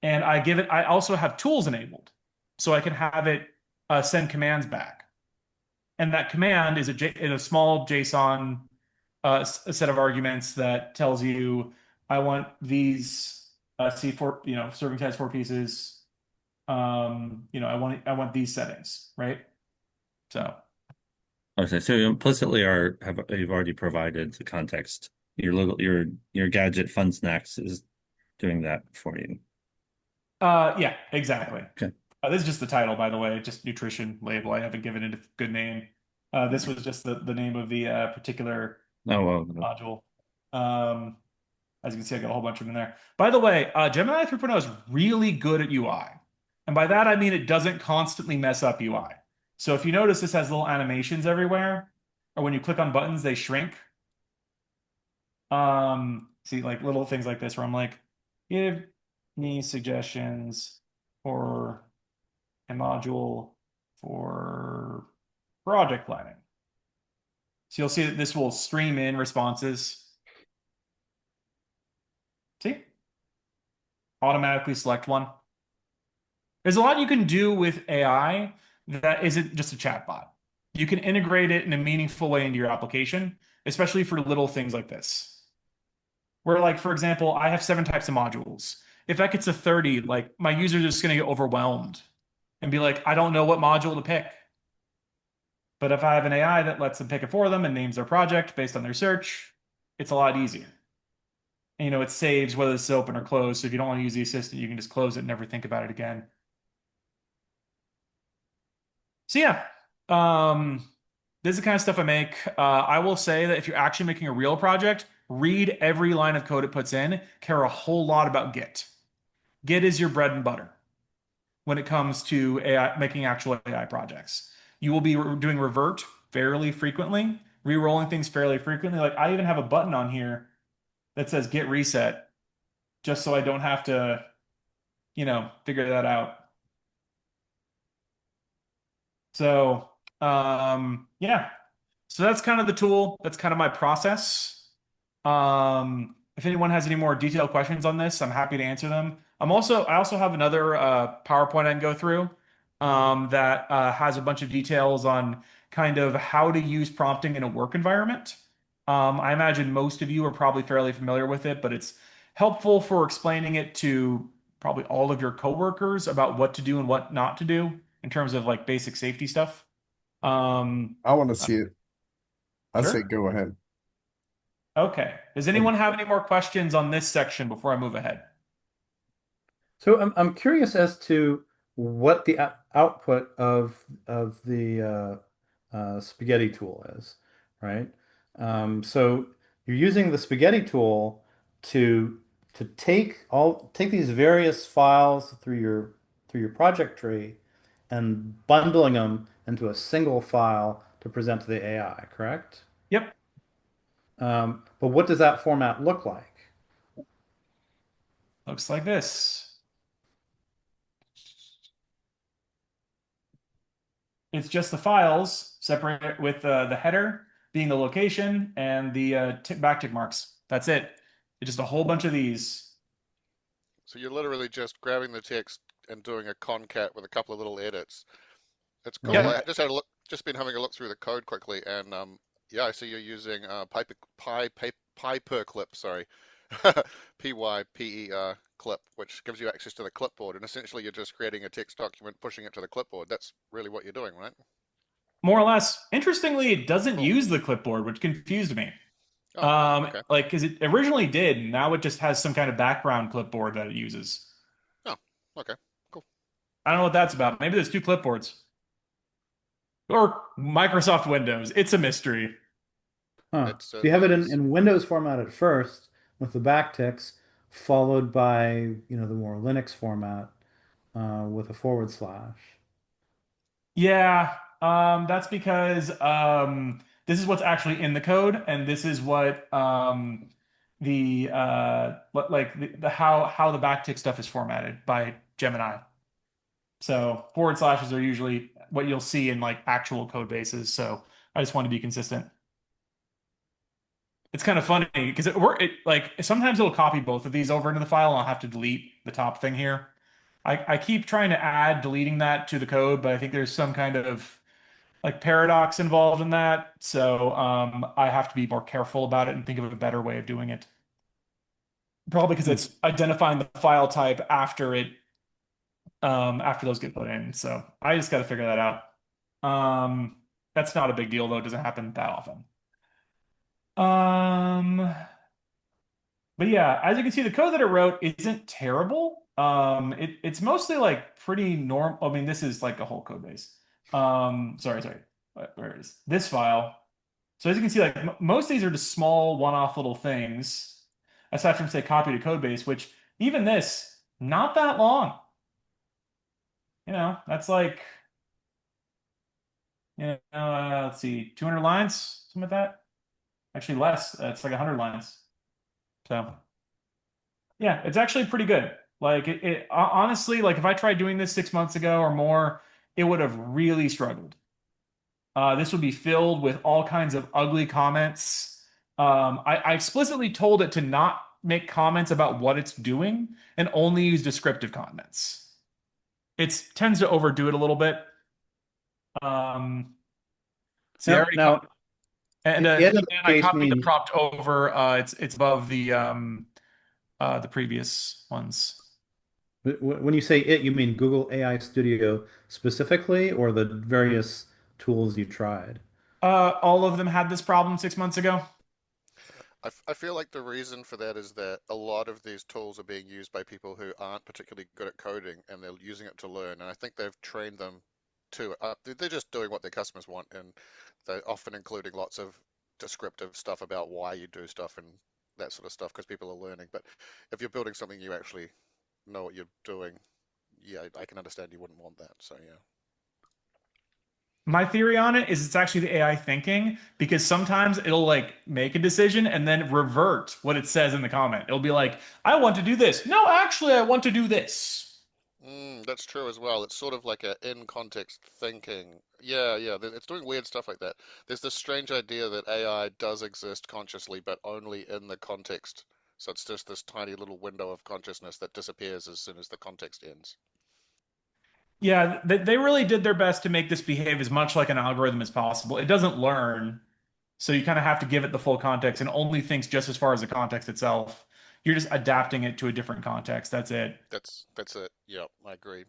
and I also have tools enabled, so I can have it send commands back. And that command is in a small JSON a set of arguments that tells you I want these C4, serving size 4 pieces. I want these settings, right? So okay? So you implicitly you've already provided the context. Your gadget fun snacks is doing that for you. yeah, exactly. Okay. This is just the title, by the way, just nutrition label. I haven't given it a good name. This was just the name of the particular Oh well. module. As you can see, I got a whole bunch of them in there. By the way, Gemini 3.0 is really good at UI. And by that, I mean it doesn't constantly mess up UI. So if you notice, this has little animations everywhere, or when you click on buttons, they shrink. See, like little things like this where I'm like, give me suggestions for a module for project planning. So you'll see that this will stream in responses. See? Automatically select one. There's a lot you can do with AI that isn't just a chatbot. You can integrate it in a meaningful way into your application, especially for little things like this. Where, like, for example, I have 7 types of modules. If that gets to 30, like, my user's just going to get overwhelmed and be like, I don't know what module to pick. But if I have an AI that lets them pick it for them and names their project based on their search, it's a lot easier. And, it saves whether this is open or closed. So if you don't want to use the assistant, you can just close it and never think about it again. So yeah, this is the kind of stuff I make. I will say that if you're actually making a real project, read every line of code it puts in, care a whole lot about Git. Git is your bread and butter when it comes to AI, making actual AI projects. You will be doing revert fairly frequently, re-rolling things fairly frequently. Like I even have a button on here that says Git reset, just so I don't have to, figure that out. So, yeah. So that's kind of the tool. That's kind of my process. If anyone has any more detailed questions on this, I'm happy to answer them. I also have another PowerPoint I can go through that has a bunch of details on kind of how to use prompting in a work environment. I imagine most of you are probably fairly familiar with it, but it's helpful for explaining it to probably all of your coworkers about what to do and what not to do in terms of like basic safety stuff. I want to see it. I Sure. say go ahead. Okay. Does anyone have any more questions on this section before I move ahead? So I'm curious as to what the output of the spaghetti tool is, right? So you're using the spaghetti tool to take these various files through your project tree and bundling them into a single file to present to the AI, correct? Yep. But what does that format look like? Looks like this. It's just the files separate with the header being the location and the backtick marks. That's it. It's just a whole bunch of these. So you're literally just grabbing the text and doing a concat with a couple of little edits. It's cool. Yeah. I just had a look, just been having a look through the code quickly, and yeah, I see you're using PyPer clip, sorry, PYPER clip, which gives you access to the clipboard, and essentially you're just creating a text document, pushing it to the clipboard. That's really what you're doing, right? More or less. Interestingly, it doesn't Cool. use the clipboard, which confused me. Oh, okay. Like, because it originally did. Now it just has some kind of background clipboard that it uses. Oh, okay. Cool. I don't know what that's about. Maybe there's 2 clipboards. Or Microsoft Windows. It's a mystery. Huh. It So you have it certainly is. in Windows format at first with the backticks, followed by, the more Linux format with a forward slash. Yeah, that's because this is what's actually in the code, and this is what the how the backtick stuff is formatted by Gemini. So forward slashes are usually what you'll see in like actual code bases. So I just want to be consistent. It's kind of funny because like sometimes it'll copy both of these over into the file, and I'll have to delete the top thing here. I keep trying to add deleting that to the code, but I think there's some kind of like paradox involved in that. So I have to be more careful about it and think of a better way of doing it. Probably because it's identifying the file type after those get put in. So I just got to figure that out. That's not a big deal though. It doesn't happen that often. But yeah, as you can see, the code that it wrote isn't terrible. It's mostly like pretty normal. I mean, this is like a whole code base. Sorry. Where it is? This file. So as you can see, like most of these are just small one-off little things, aside from say copy to code base, which even this, not that long. That's like, let's see, 200 lines, something like that. Actually less. It's like 100 lines. So yeah, it's actually pretty good. Like honestly, like if I tried doing this 6 months ago or more, it would have really struggled. This would be filled with all kinds of ugly comments. I explicitly told it to not make comments about what it's doing and only use descriptive comments. It tends to overdo it a little bit. See, I Now, already now and it in this and I case copied the means prompt over. It's above the previous ones. when you say it, you mean Google AI Studio specifically, or the various tools you've tried? All of them had this problem 6 months ago. I feel like the reason for that is that a lot of these tools are being used by people who aren't particularly good at coding and they're using it to learn. And I think they've trained them to, they're just doing what their customers want. And they're often including lots of descriptive stuff about why you do stuff and that sort of stuff because people are learning. But if you're building something you actually know what you're doing, yeah, I can understand you wouldn't want that. So yeah. My theory on it is it's actually the AI thinking because sometimes it'll like make a decision and then revert what it says in the comment. It'll be like, I want to do this. No, actually, I want to do this. That's true as well. It's sort of like a in context thinking. Yeah, yeah, it's doing weird stuff like that. There's this strange idea that AI does exist consciously, but only in the context. So it's just this tiny little window of consciousness that disappears as soon as the context ends. Yeah, they really did their best to make this behave as much like an algorithm as possible. It doesn't learn, so you kind of have to give it the full context and only thinks just as far as the context itself. You're just adapting it to a different context. That's it. That's it. Yeah, I agree.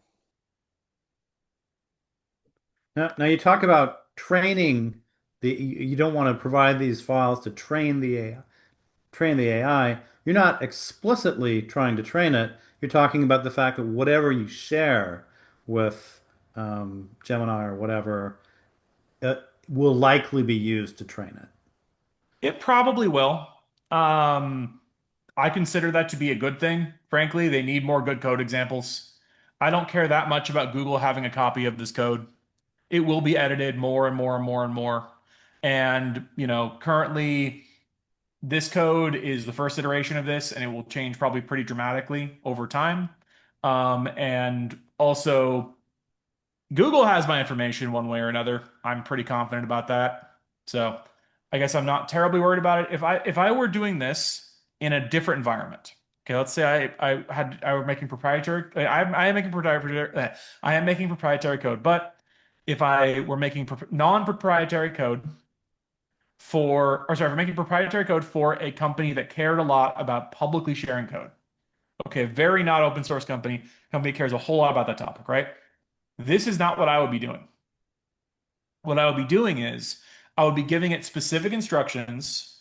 Now you talk about training you don't want to provide these files to train the AI. You're not explicitly trying to train it. You're talking about the fact that whatever you share with Gemini or whatever will likely be used to train it. It probably will. Um, I consider that to be a good thing. Frankly, they need more good code examples. I don't care that much about Google having a copy of this code. It will be edited more and more and more and more. And, currently this code is the first iteration of this, and it will change probably pretty dramatically over time. And also, Google has my information one way or another. I'm pretty confident about that. So I guess I'm not terribly worried about it. If I were doing this in a different environment, okay, let's say I were making proprietary. I am making proprietary. I am making proprietary code, but if I were making non-proprietary code if we're making proprietary code for a company that cared a lot about publicly sharing code. Okay, very not open source company cares a whole lot about that topic, right? This is not what I would be doing. What I would be doing is I would be giving it specific instructions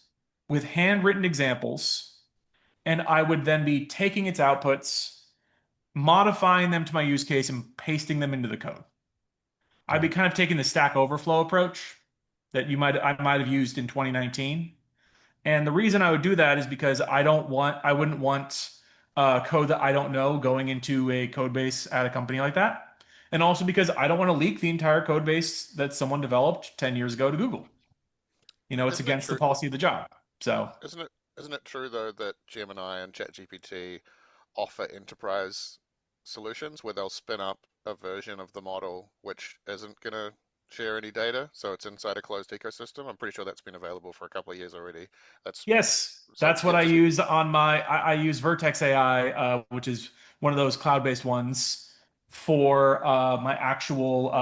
with handwritten examples, and I would then be taking its outputs, modifying them to my use case, and pasting them into the code. I'd be kind of taking the Stack Overflow approach that I might have used in 2019. And the reason I would do that is because I wouldn't want code that I don't know going into a code base at a company like that. And also because I don't want to leak the entire code base that someone developed 10 years ago to Google. It's Isn't it against the true? policy of the job. So, Isn't it true though that Gemini and ChatGPT offer enterprise solutions where they'll spin up a version of the model which isn't going to share any data, so it's inside a closed ecosystem? I'm pretty sure that's been available for a couple of years already. That's yes, so that's what yeah, I just use on I use Vertex AI, which is one of those cloud-based ones for my actual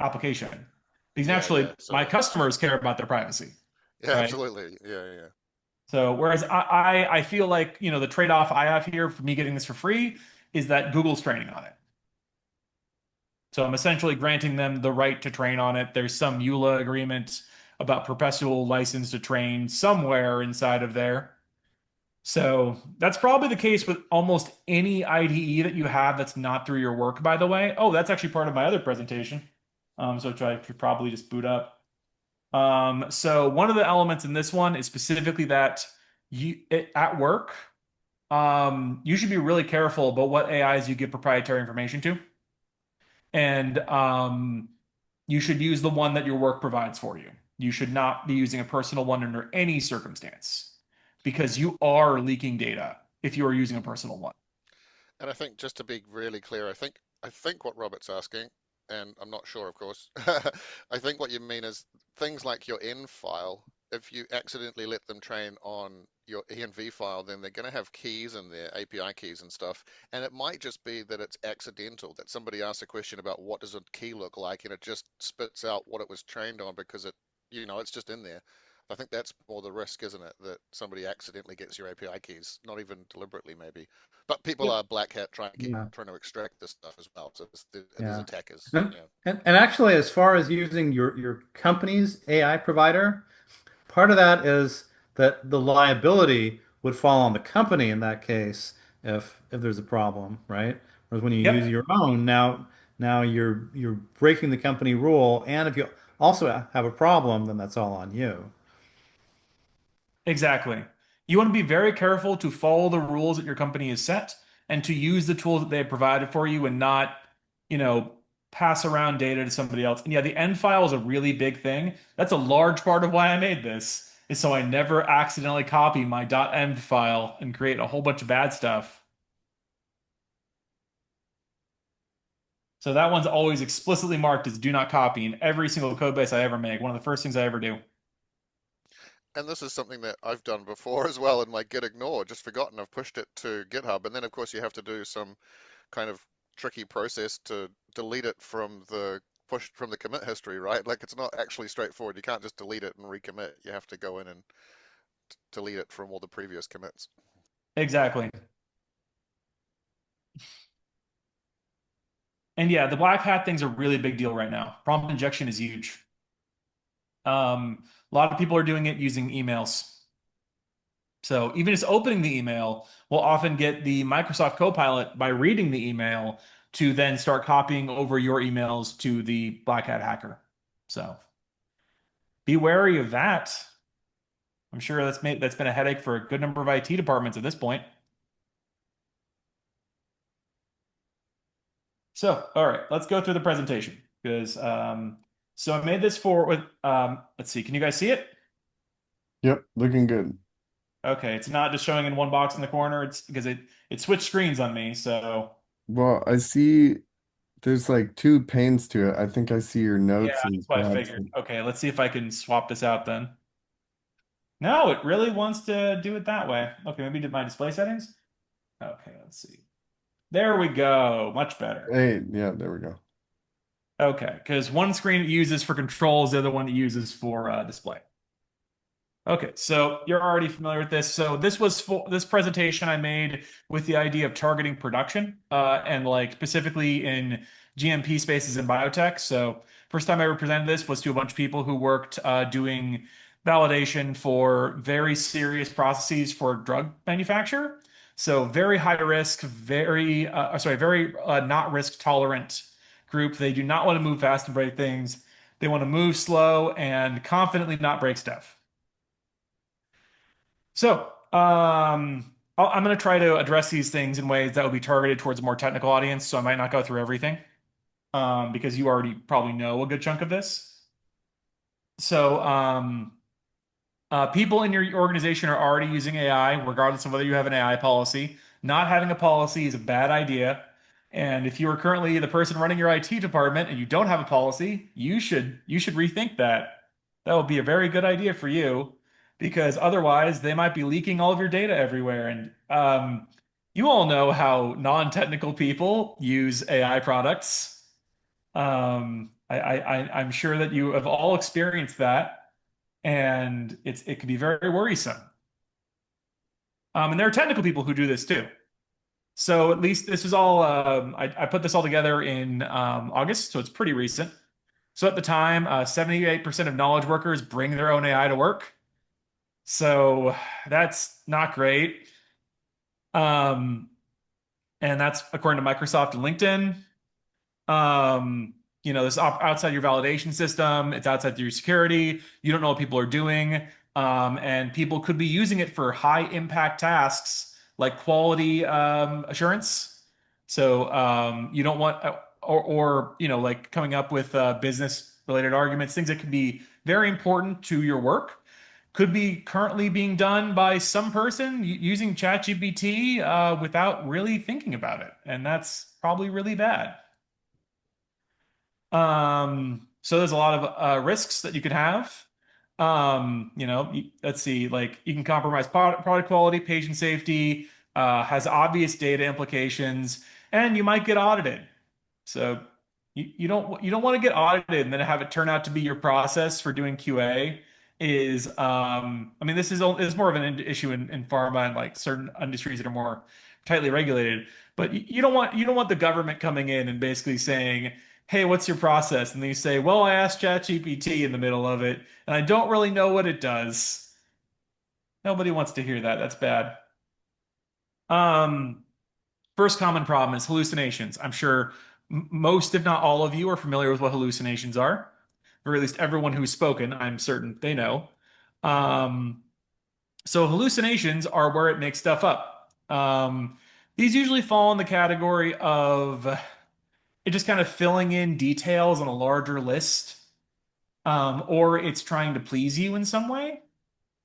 application. Because yeah, naturally, yeah. my So customers care about their privacy, yeah, right? absolutely. Yeah, yeah. So whereas I feel like, the trade-off I have here for me getting this for free is that Google's training on it. So I'm essentially granting them the right to train on it. There's some EULA agreement about perpetual license to train somewhere inside of there. So that's probably the case with almost any IDE that you have that's not through your work, by the way. Oh, that's actually part of my other presentation. So which I should probably just boot up. So one of the elements in this one is specifically that at work, you should be really careful about what AIs you give proprietary information to. And you should use the one that your work provides for you. You should not be using a personal one under any circumstance because you are leaking data if you are using a personal one. And I think just to be really clear, I think what Robert's asking and I'm not sure, of course. I think what you mean is things like your N file. If you accidentally let them train on your env file, then they're going to have keys in there, API keys and stuff. And it might just be that it's accidental, that somebody asks a question about what does a key look like, and it just spits out what it was trained on because it's just in there. I think that's more the risk, isn't it? That somebody accidentally gets your API keys, not even deliberately, maybe. But people Yep. are black hat Yeah. trying to extract this stuff as well. So there's Yeah. attackers. And, Yeah. and actually, as far as using your company's AI provider, part of that is that the liability would fall on the company in that case if there's a problem, right? Whereas when you use Yep, your own, now you're breaking the company rule, and if you also have a problem, then that's all on you. exactly. You want to be very careful to follow the rules that your company has set and to use the tools that they have provided for you and not, you know, pass around data to somebody else. And yeah, the end file is a really big thing. That's a large part of why I made this, is so I never accidentally copy my .env file and create a whole bunch of bad stuff. So that one's always explicitly marked as do not copy in every single code base I ever make. One of the first things I ever do. And this is something that I've done before as well in my git ignore, just forgotten. I've pushed it to GitHub, and then of course you have to do some kind of tricky process to delete it from the commit history, right? Like it's not actually straightforward. You can't just delete it and recommit. You have to go in and delete it from all the previous commits. Exactly. And yeah, the black hat thing's a really big deal right now. Prompt injection is huge. A lot of people are doing it using emails. So even just opening the email will often get the Microsoft Copilot by reading the email to then start copying over your emails to the black hat hacker. So be wary of that. I'm sure that's been a headache for a good number of IT departments at this point. So, all right, let's go through the presentation because so I made this for with let's see, can you guys see it? Yep, looking good. Okay, it's not just showing in one box in the corner. It's because it switched screens on me. So Well, I see there's like two panes to it. I think I see your yeah, notes and that's what I tabs. figured. Okay, let's see if I can swap this out then. No, it really wants to do it that way. Okay, maybe did my display settings. Okay, let's see. There we go. Much better. Hey, yeah, there we go. Okay, because one screen it uses for controls, the other one it uses for display. Okay, so you're already familiar with this. So this presentation I made with the idea of targeting production, and like specifically in GMP spaces in biotech. So first time I ever presented this was to a bunch of people who worked doing validation for very serious processes for drug manufacture. So very high risk, very not risk tolerant group. They do not want to move fast and break things. They want to move slow and confidently not break stuff. So, I'm going to try to address these things in ways that will be targeted towards a more technical audience. So I might not go through everything, because you already probably know a good chunk of this. So, people in your organization are already using AI, regardless of whether you have an AI policy. Not having a policy is a bad idea. And if you are currently the person running your IT department and you don't have a policy, you should rethink that. That would be a very good idea for you because otherwise they might be leaking all of your data everywhere. And you all know how non-technical people use AI products. I'm sure that you have all experienced that and it can be very worrisome. And there are technical people who do this too. So at least this is all I put this all together in August, so it's pretty recent. So at the time, 78% of knowledge workers bring their own AI to work. So that's not great. Um, and that's according to Microsoft and LinkedIn. This outside your validation system, it's outside your security. You don't know what people are doing. And people could be using it for high impact tasks like quality assurance. So you don't want, like coming up with business related arguments, things that can be very important to your work. Could be currently being done by some person using ChatGPT without really thinking about it. And that's probably really bad. So there's a lot of risks that you could have. Let's see, like you can compromise product quality, patient safety, has obvious data implications, and you might get audited. So you don't want to get audited and then have it turn out to be your process for doing QA is I mean this is more of an issue in pharma and like certain industries that are more tightly regulated. But you don't want the government coming in and basically saying, "Hey, what's your process?" And then you say, "Well, I asked ChatGPT in the middle of it, and I don't really know what it does." Nobody wants to hear that. That's bad. Um, First common problem is hallucinations. I'm sure most, if not all of you, are familiar with what hallucinations are, or at least everyone who's spoken, I'm certain they know. Um, so hallucinations are where it makes stuff up. These usually fall in the category of it just kind of filling in details on a larger list, or it's trying to please you in some way.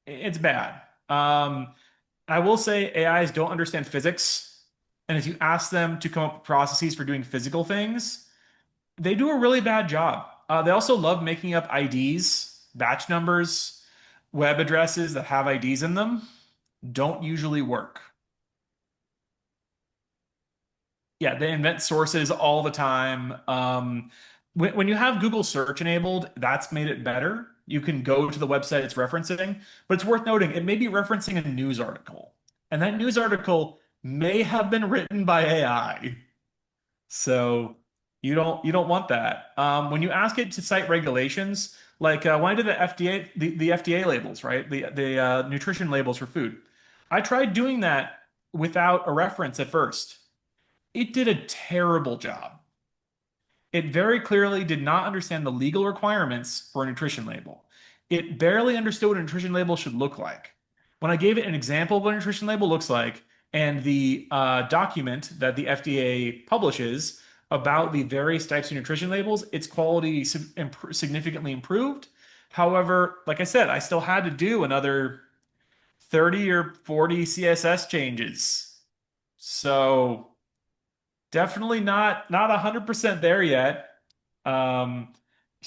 It's bad. I will say AIs don't understand physics, and if you ask them to come up with processes for doing physical things, they do a really bad job. They also love making up IDs, batch numbers, web addresses that have IDs in them. Don't usually work. Yeah, they invent sources all the time. When you have Google search enabled, that's made it better. You can go to the website it's referencing, but it's worth noting it may be referencing a news article, and that news article may have been written by AI. So you don't want that. When you ask it to cite regulations, like when I did the FDA the FDA labels, right? The nutrition labels for food. I tried doing that without a reference at first. It did a terrible job. It very clearly did not understand the legal requirements for a nutrition label. It barely understood what a nutrition label should look like. When I gave it an example of what a nutrition label looks like and the document that the FDA publishes about the various types of nutrition labels, its quality significantly improved. However, like I said, I still had to do another 30 or 40 CSS changes. So definitely not 100% there yet. So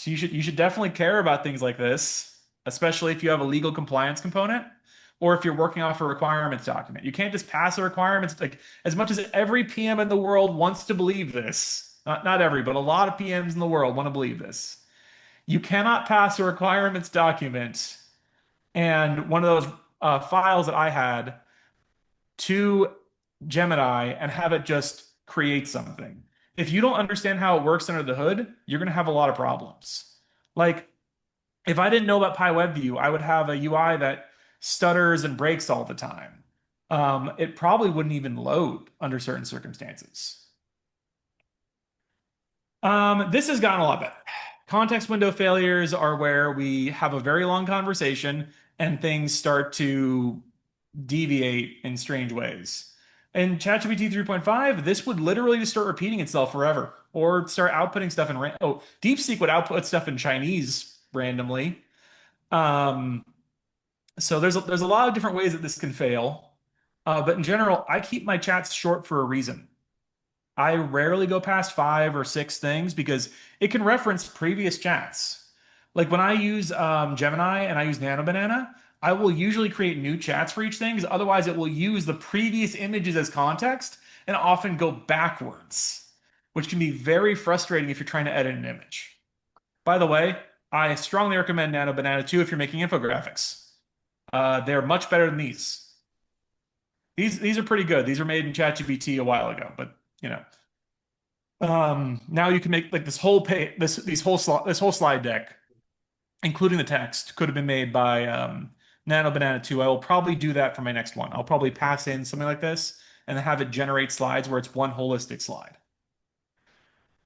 you should definitely care about things like this, especially if you have a legal compliance component or if you're working off a requirements document. You can't just pass a requirements like as much as every PM in the world wants to believe this. Not every, but a lot of PMs in the world want to believe this. You cannot pass a requirements document and one of those files that I had to Gemini and have it just create something. If you don't understand how it works under the hood, you're going to have a lot of problems. Like, if I didn't know about PyWebView, I would have a UI that stutters and breaks all the time. It probably wouldn't even load under certain circumstances. This has gotten a lot better. Context window failures are where we have a very long conversation and things start to deviate in strange ways. In ChatGPT 3.5, this would literally just start repeating itself forever, or start outputting stuff in DeepSeek would output stuff in Chinese randomly. Um, so there's a lot of different ways that this can fail, but in general, I keep my chats short for a reason. I rarely go past 5 or 6 things because it can reference previous chats. Like when I use Gemini and I use Nano Banana, I will usually create new chats for each thing because otherwise it will use the previous images as context and often go backwards, which can be very frustrating if you're trying to edit an image. By the way, I strongly recommend Nano Banana 2 if you're making infographics. They're much better than these. These are pretty good. These were made in ChatGPT a while ago, but you know. Now you can make like this whole page, this whole slide deck, including the text, could have been made by Nano Banana 2. I will probably do that for my next one. I'll probably pass in something like this and then have it generate slides where it's one holistic slide.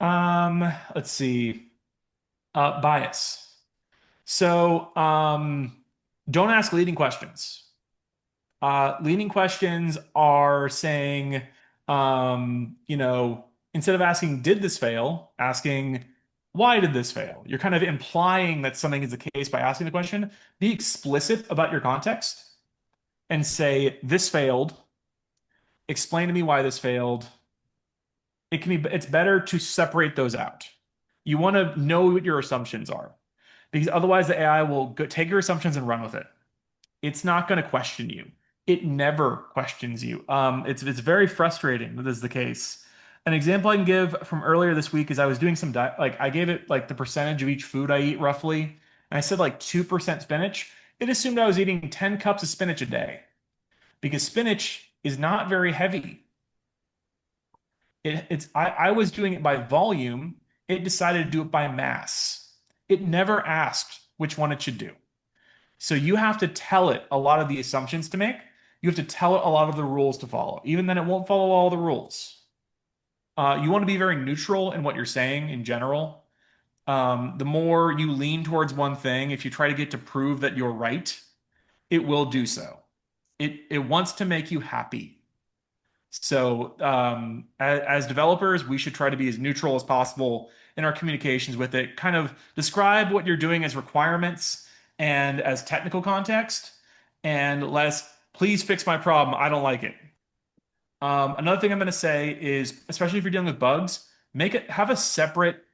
Let's see. Bias. So don't ask leading questions. Leading questions are saying, instead of asking, did this fail, asking, why did this fail? You're kind of implying that something is the case by asking the question. Be explicit about your context and say, this failed. Explain to me why this failed. It's better to separate those out. You want to know what your assumptions are, because otherwise the AI will take your assumptions and run with it. It's not going to question you. It never questions you. It's very frustrating that this is the case. An example I can give from earlier this week is I was doing some like I gave it like the percentage of each food I eat roughly, and I said like 2% spinach. It assumed I was eating 10 cups of spinach a day because spinach is not very heavy. I was doing it by volume. It decided to do it by mass. It never asked which one it should do. So you have to tell it a lot of the assumptions to make. You have to tell it a lot of the rules to follow. Even then, it won't follow all the rules. You want to be very neutral in what you're saying in general. The more you lean towards one thing, if you try to get to prove that you're right, it will do so. It wants to make you happy. So, as developers, we should try to be as neutral as possible in our communications with it. Kind of describe what you're doing as requirements and as technical context, and let us please fix my problem. I don't like it. Another thing I'm going to say is, especially if you're dealing with bugs, have a separate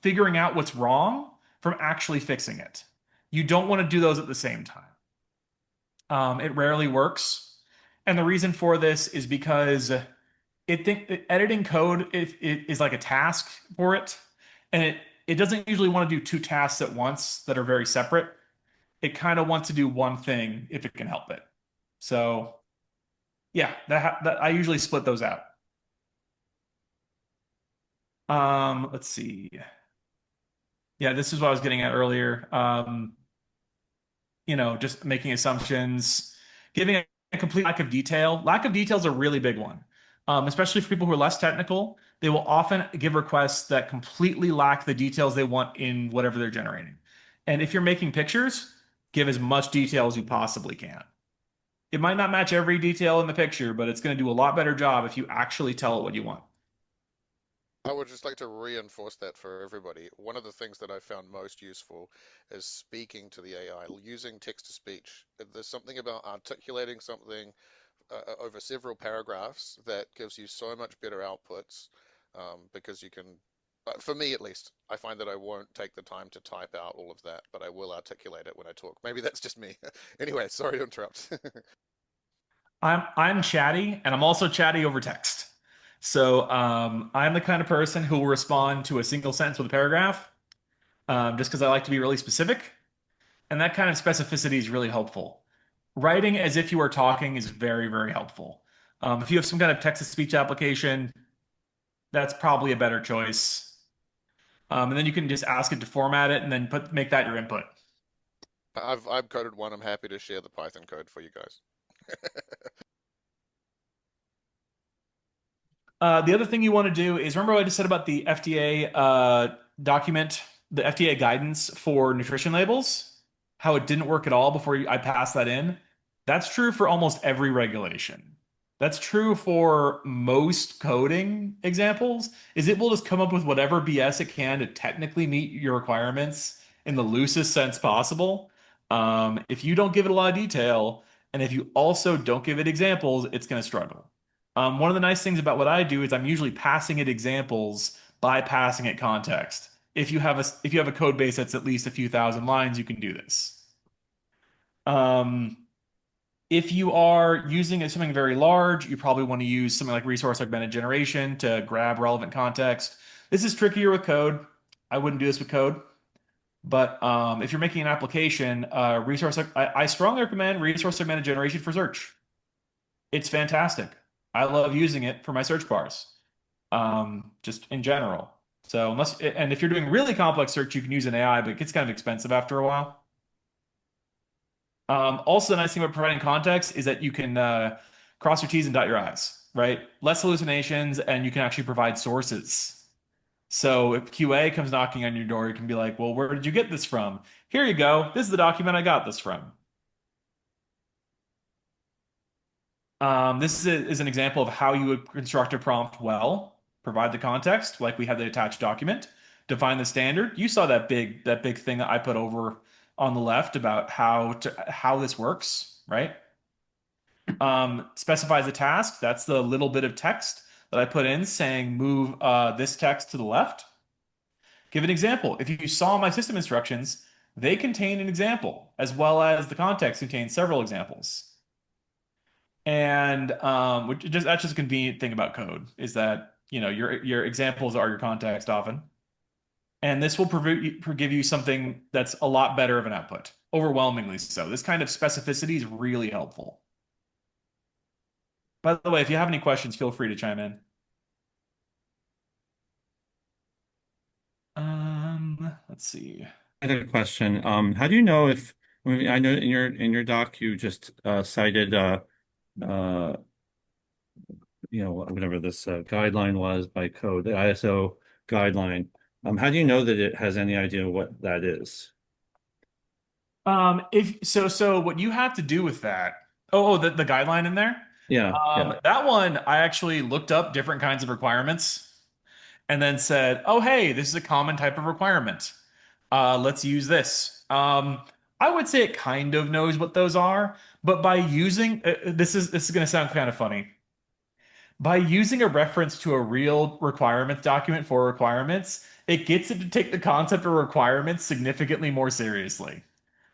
figuring out what's wrong from actually fixing it. You don't want to do those at the same time. It rarely works. And the reason for this is because editing code is like a task for it. And it doesn't usually want to do two tasks at once that are very separate. It kind of wants to do one thing if it can help it. So yeah, that I usually split those out. Let's see. Yeah, this is what I was getting at earlier. Just making assumptions, giving a complete lack of detail. Lack of detail is a really big one, especially for people who are less technical. They will often give requests that completely lack the details they want in whatever they're generating. And if you're making pictures, give as much detail as you possibly can. It might not match every detail in the picture, but it's going to do a lot better job if you actually tell it what you want. I would just like to reinforce that for everybody. One of the things that I found most useful is speaking to the AI, using text to speech. There's something about articulating something over several paragraphs that gives you so much better outputs because you can, for me at least, I find that I won't take the time to type out all of that, but I will articulate it when I talk. Maybe that's just me. Anyway, sorry to interrupt. I'm chatty, and I'm also chatty over text. So I'm the kind of person who will respond to a single sentence with a paragraph, just because I like to be really specific, and that kind of specificity is really helpful. Writing as if you are talking is very, very helpful. If you have some kind of text-to-speech application, that's probably a better choice. And then you can just ask it to format it and then make that your input. I've coded one. I'm happy to share the Python code for you guys. The other thing you want to do is remember what I just said about the FDA document, the FDA guidance for nutrition labels, how it didn't work at all before I passed that in. That's true for almost every regulation. That's true for most coding examples, is it will just come up with whatever BS it can to technically meet your requirements in the loosest sense possible. If you don't give it a lot of detail, and if you also don't give it examples, it's going to struggle. One of the nice things about what I do is I'm usually passing it examples by passing it context. If you have a code base that's at least a few thousand lines, you can do this. If you are using something very large, you probably want to use something like resource augmented generation to grab relevant context. This is trickier with code. I wouldn't do this with code. But if you're making an application, I strongly recommend resource augmented generation for search. It's fantastic. I love using it for my search bars, just in general. So and if you're doing really complex search, you can use an AI, but it gets kind of expensive after a while. Also, the nice thing about providing context is that you can cross your T's and dot your I's, right? Less hallucinations, and you can actually provide sources. So if QA comes knocking on your door, you can be like, well, where did you get this from? Here you go. This is the document I got this from. This is an example of how you would construct a prompt well, provide the context, like we had the attached document, define the standard. You saw that big thing that I put over on the left about how this works, right? Specifies a task. That's the little bit of text that I put in saying move this text to the left. Give an example. If you saw my system instructions, they contain an example, as well as the context contains several examples. And that's just a convenient thing about code is that your examples are your context often. And this will give you something that's a lot better of an output, overwhelmingly so. This kind of specificity is really helpful. By the way, if you have any questions, feel free to chime in. Let's see. I had a question. How do you know if I know in your doc you just cited uh whatever this guideline was by code, the ISO guideline. How do you know that it has any idea what that is? If so, what you have to do with that, the guideline in there. Yeah, yeah. That one, I actually looked up different kinds of requirements and then said, oh, hey, this is a common type of requirement. Let's use this. I would say it kind of knows what those are, but by using this is going to sound kind of funny. By using a reference to a real requirements document for requirements, it gets it to take the concept of requirements significantly more seriously.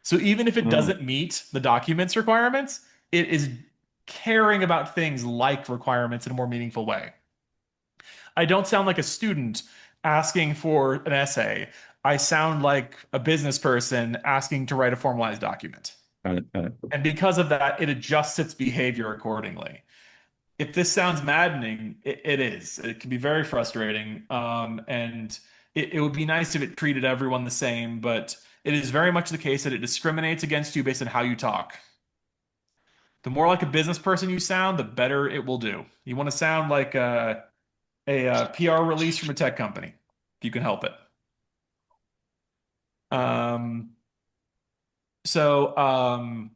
So even if it Oh, doesn't meet the document's requirements, it is caring about things like requirements in a more meaningful way. I don't sound like a student asking for an essay. I sound like a business person asking to write a formalized document. got it, got it. And because of that, it adjusts its behavior accordingly. If this sounds maddening, it is. It can be very frustrating. And it would be nice if it treated everyone the same, but it is very much the case that it discriminates against you based on how you talk. The more like a business person you sound, the better it will do. You want to sound like a PR release from a tech company, if you can help it. Um,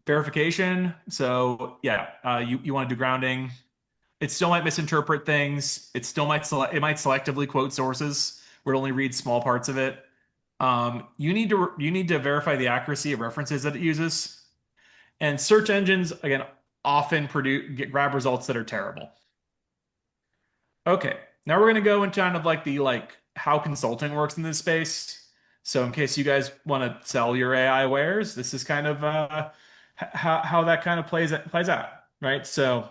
Verification. So yeah, you want to do grounding. It still might misinterpret things. It still might selectively quote sources where it only reads small parts of it. You need to verify the accuracy of references that it uses. And search engines, again, often grab results that are terrible. Okay, now we're gonna go into kind of like the how consulting works in this space. So in case you guys want to sell your AI wares, this is kind of how that kind of plays out, right? These are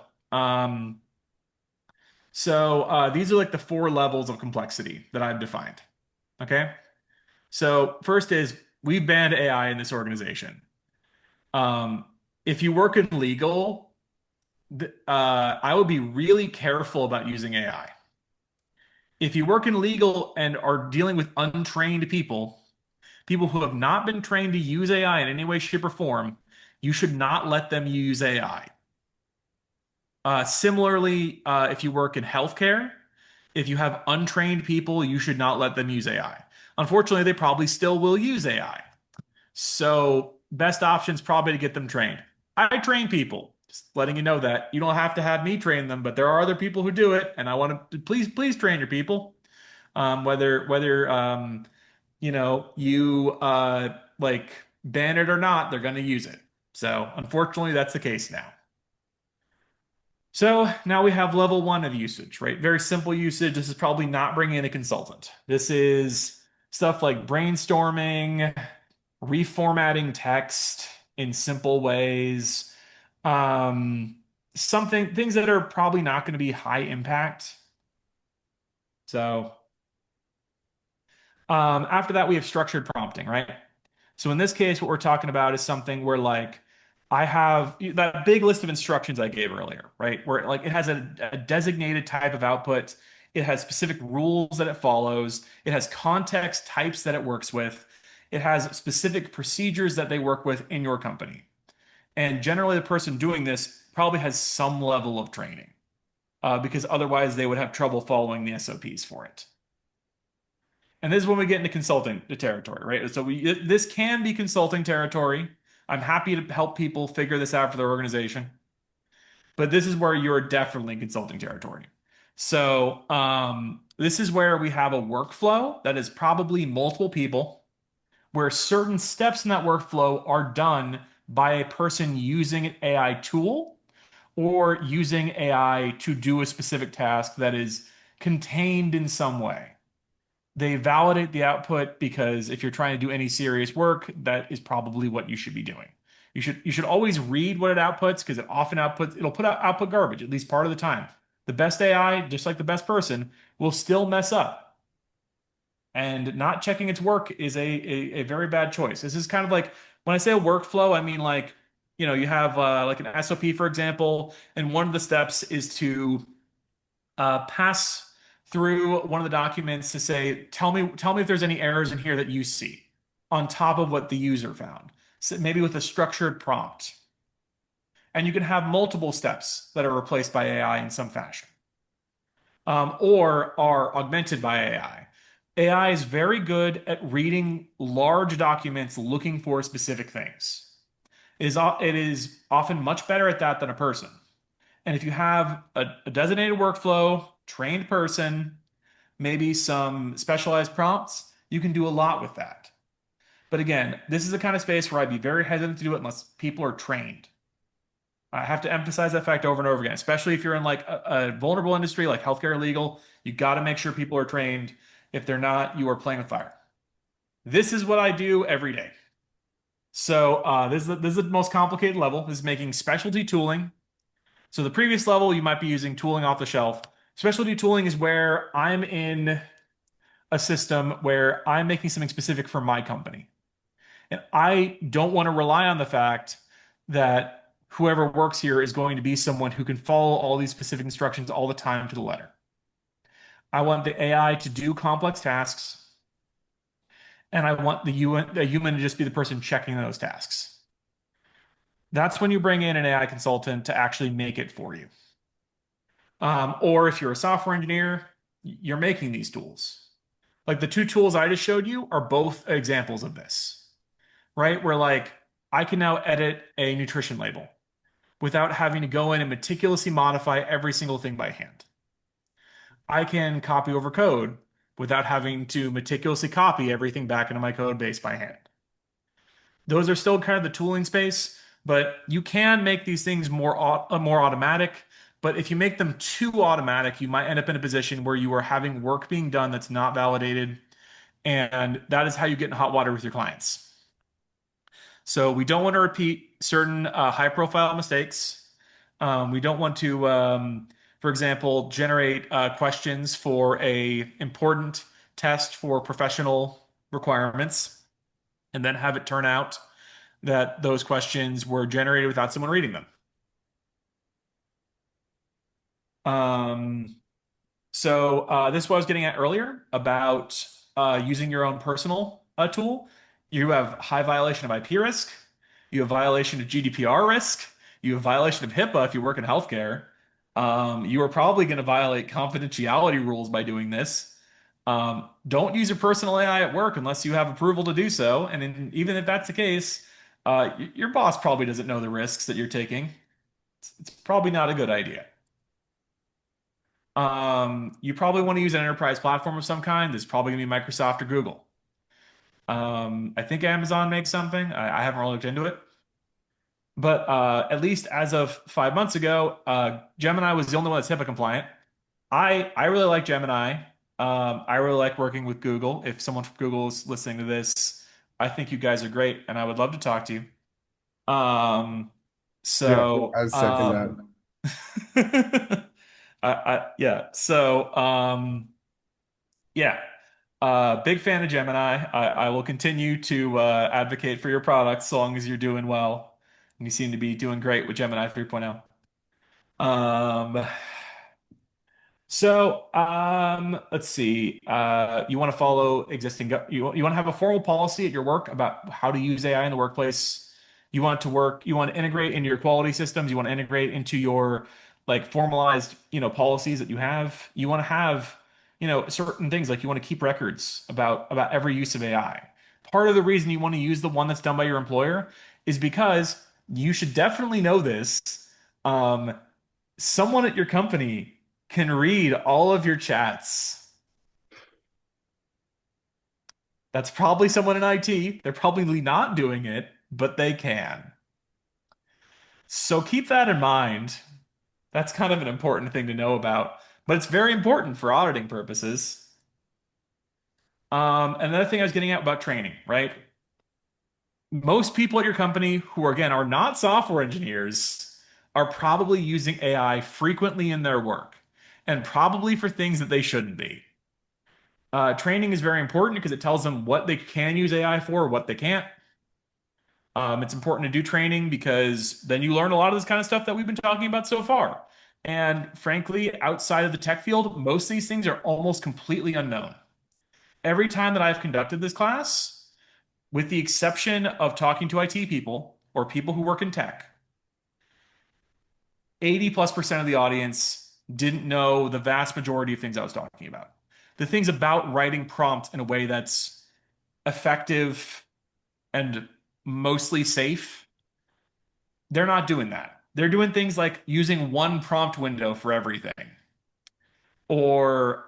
like the four levels of complexity that I've defined. Okay. So first is we've banned AI in this organization. Um, if you work in legal, I would be really careful about using AI. If you work in legal and are dealing with untrained people who have not been trained to use AI in any way, shape, or form, you should not let them use AI. Similarly, if you work in healthcare, if you have untrained people, you should not let them use AI. Unfortunately, they probably still will use AI. So, best option is probably to get them trained. I train people, just letting you know that you don't have to have me train them, but there are other people who do it, and I want to please train your people. Whether you like ban it or not, they're going to use it. So, unfortunately, that's the case now. So now we have level one of usage, right? Very simple usage. This is probably not bringing in a consultant. This is stuff like brainstorming, reformatting text in simple ways, things that are probably not going to be high impact. So after that, we have structured prompting, right? So in this case, what we're talking about is something where I have that big list of instructions I gave earlier, right? Where it has a designated type of output. It has specific rules that it follows. It has context types that it works with. It has specific procedures that they work with in your company. And generally, the person doing this probably has some level of training because otherwise they would have trouble following the SOPs for it. And this is when we get into consulting territory, right? So this can be consulting territory. I'm happy to help people figure this out for their organization. But this is where you're definitely in consulting territory. So this is where we have a workflow that is probably multiple people, where certain steps in that workflow are done by a person using an AI tool or using AI to do a specific task that is contained in some way. They validate the output because if you're trying to do any serious work, that is probably what you should be doing. You should always read what it outputs because it often it'll put out output garbage at least part of the time. The best AI, just like the best person, will still mess up. And not checking its work is a very bad choice. This is kind of like when I say a workflow, I mean like, you have like an SOP, for example, and one of the steps is to pass through one of the documents to say, tell me if there's any errors in here that you see on top of what the user found. So maybe with a structured prompt. And you can have multiple steps that are replaced by AI in some fashion, or are augmented by AI. AI is very good at reading large documents looking for specific things. It is often much better at that than a person. And if you have a designated workflow, trained person, maybe some specialized prompts, you can do a lot with that. But again, this is the kind of space where I'd be very hesitant to do it unless people are trained. I have to emphasize that fact over and over again, especially if you're in like a vulnerable industry like healthcare or legal. You got to make sure people are trained. If they're not, you are playing with fire. This is what I do every day. So this is the most complicated level. This is making specialty tooling. So the previous level, you might be using tooling off the shelf. Specialty tooling is where I'm in a system where I'm making something specific for my company. And I don't want to rely on the fact that whoever works here is going to be someone who can follow all these specific instructions all the time to the letter. I want the AI to do complex tasks, and I want the human to just be the person checking those tasks. That's when you bring in an AI consultant to actually make it for you. Or if you're a software engineer, you're making these tools. Like the two tools I just showed you are both examples of this, right? Where like I can now edit a nutrition label without having to go in and meticulously modify every single thing by hand. I can copy over code without having to meticulously copy everything back into my code base by hand. Those are still kind of the tooling space, but you can make these things more automatic. But if you make them too automatic, you might end up in a position where you are having work being done that's not validated, and that is how you get in hot water with your clients. So we don't want to repeat certain high-profile mistakes. We don't want to, for example, generate questions for a important test for professional requirements, and then have it turn out that those questions were generated without someone reading them. This is what I was getting at earlier about using your own personal tool. You have high violation of IP risk. You have violation of GDPR risk. You have violation of HIPAA if you work in healthcare. You are probably going to violate confidentiality rules by doing this. Don't use your personal AI at work unless you have approval to do so. And even if that's the case, your boss probably doesn't know the risks that you're taking. It's probably not a good idea. You probably want to use an enterprise platform of some kind. There's probably going to be Microsoft or Google. I think Amazon makes something. I haven't really looked into it. But at least as of 5 months ago, Gemini was the only one that's HIPAA compliant. I really like Gemini. I really like working with Google. If someone from Google is listening to this, I think you guys are great, and I would love to talk to you. Yeah, So I second that. yeah. So yeah. Big fan of Gemini. I will continue to advocate for your products so long as you're doing well. And you seem to be doing great with Gemini 3.0. Um, let's see. You want to follow existing, you want to have a formal policy at your work about how to use AI in the workplace. You want to integrate into your quality systems. You want to integrate into your like formalized, policies that you have. You want to have, certain things like you want to keep records about every use of AI. Part of the reason you want to use the one that's done by your employer is because you should definitely know this. Um, Someone at your company can read all of your chats. That's probably someone in IT. They're probably not doing it, but they can. So keep that in mind. That's kind of an important thing to know about, but it's very important for auditing purposes. Another thing I was getting at about training, right? Most people at your company who are, again, are not software engineers are probably using AI frequently in their work and probably for things that they shouldn't be. Training is very important because it tells them what they can use AI for, what they can't. It's important to do training because then you learn a lot of this kind of stuff that we've been talking about so far. And frankly, outside of the tech field, most of these things are almost completely unknown. Every time that I've conducted this class, with the exception of talking to IT people or people who work in tech, 80+% of the audience didn't know the vast majority of things I was talking about. The things about writing prompts in a way that's effective and mostly safe, they're not doing that. They're doing things like using one prompt window for everything or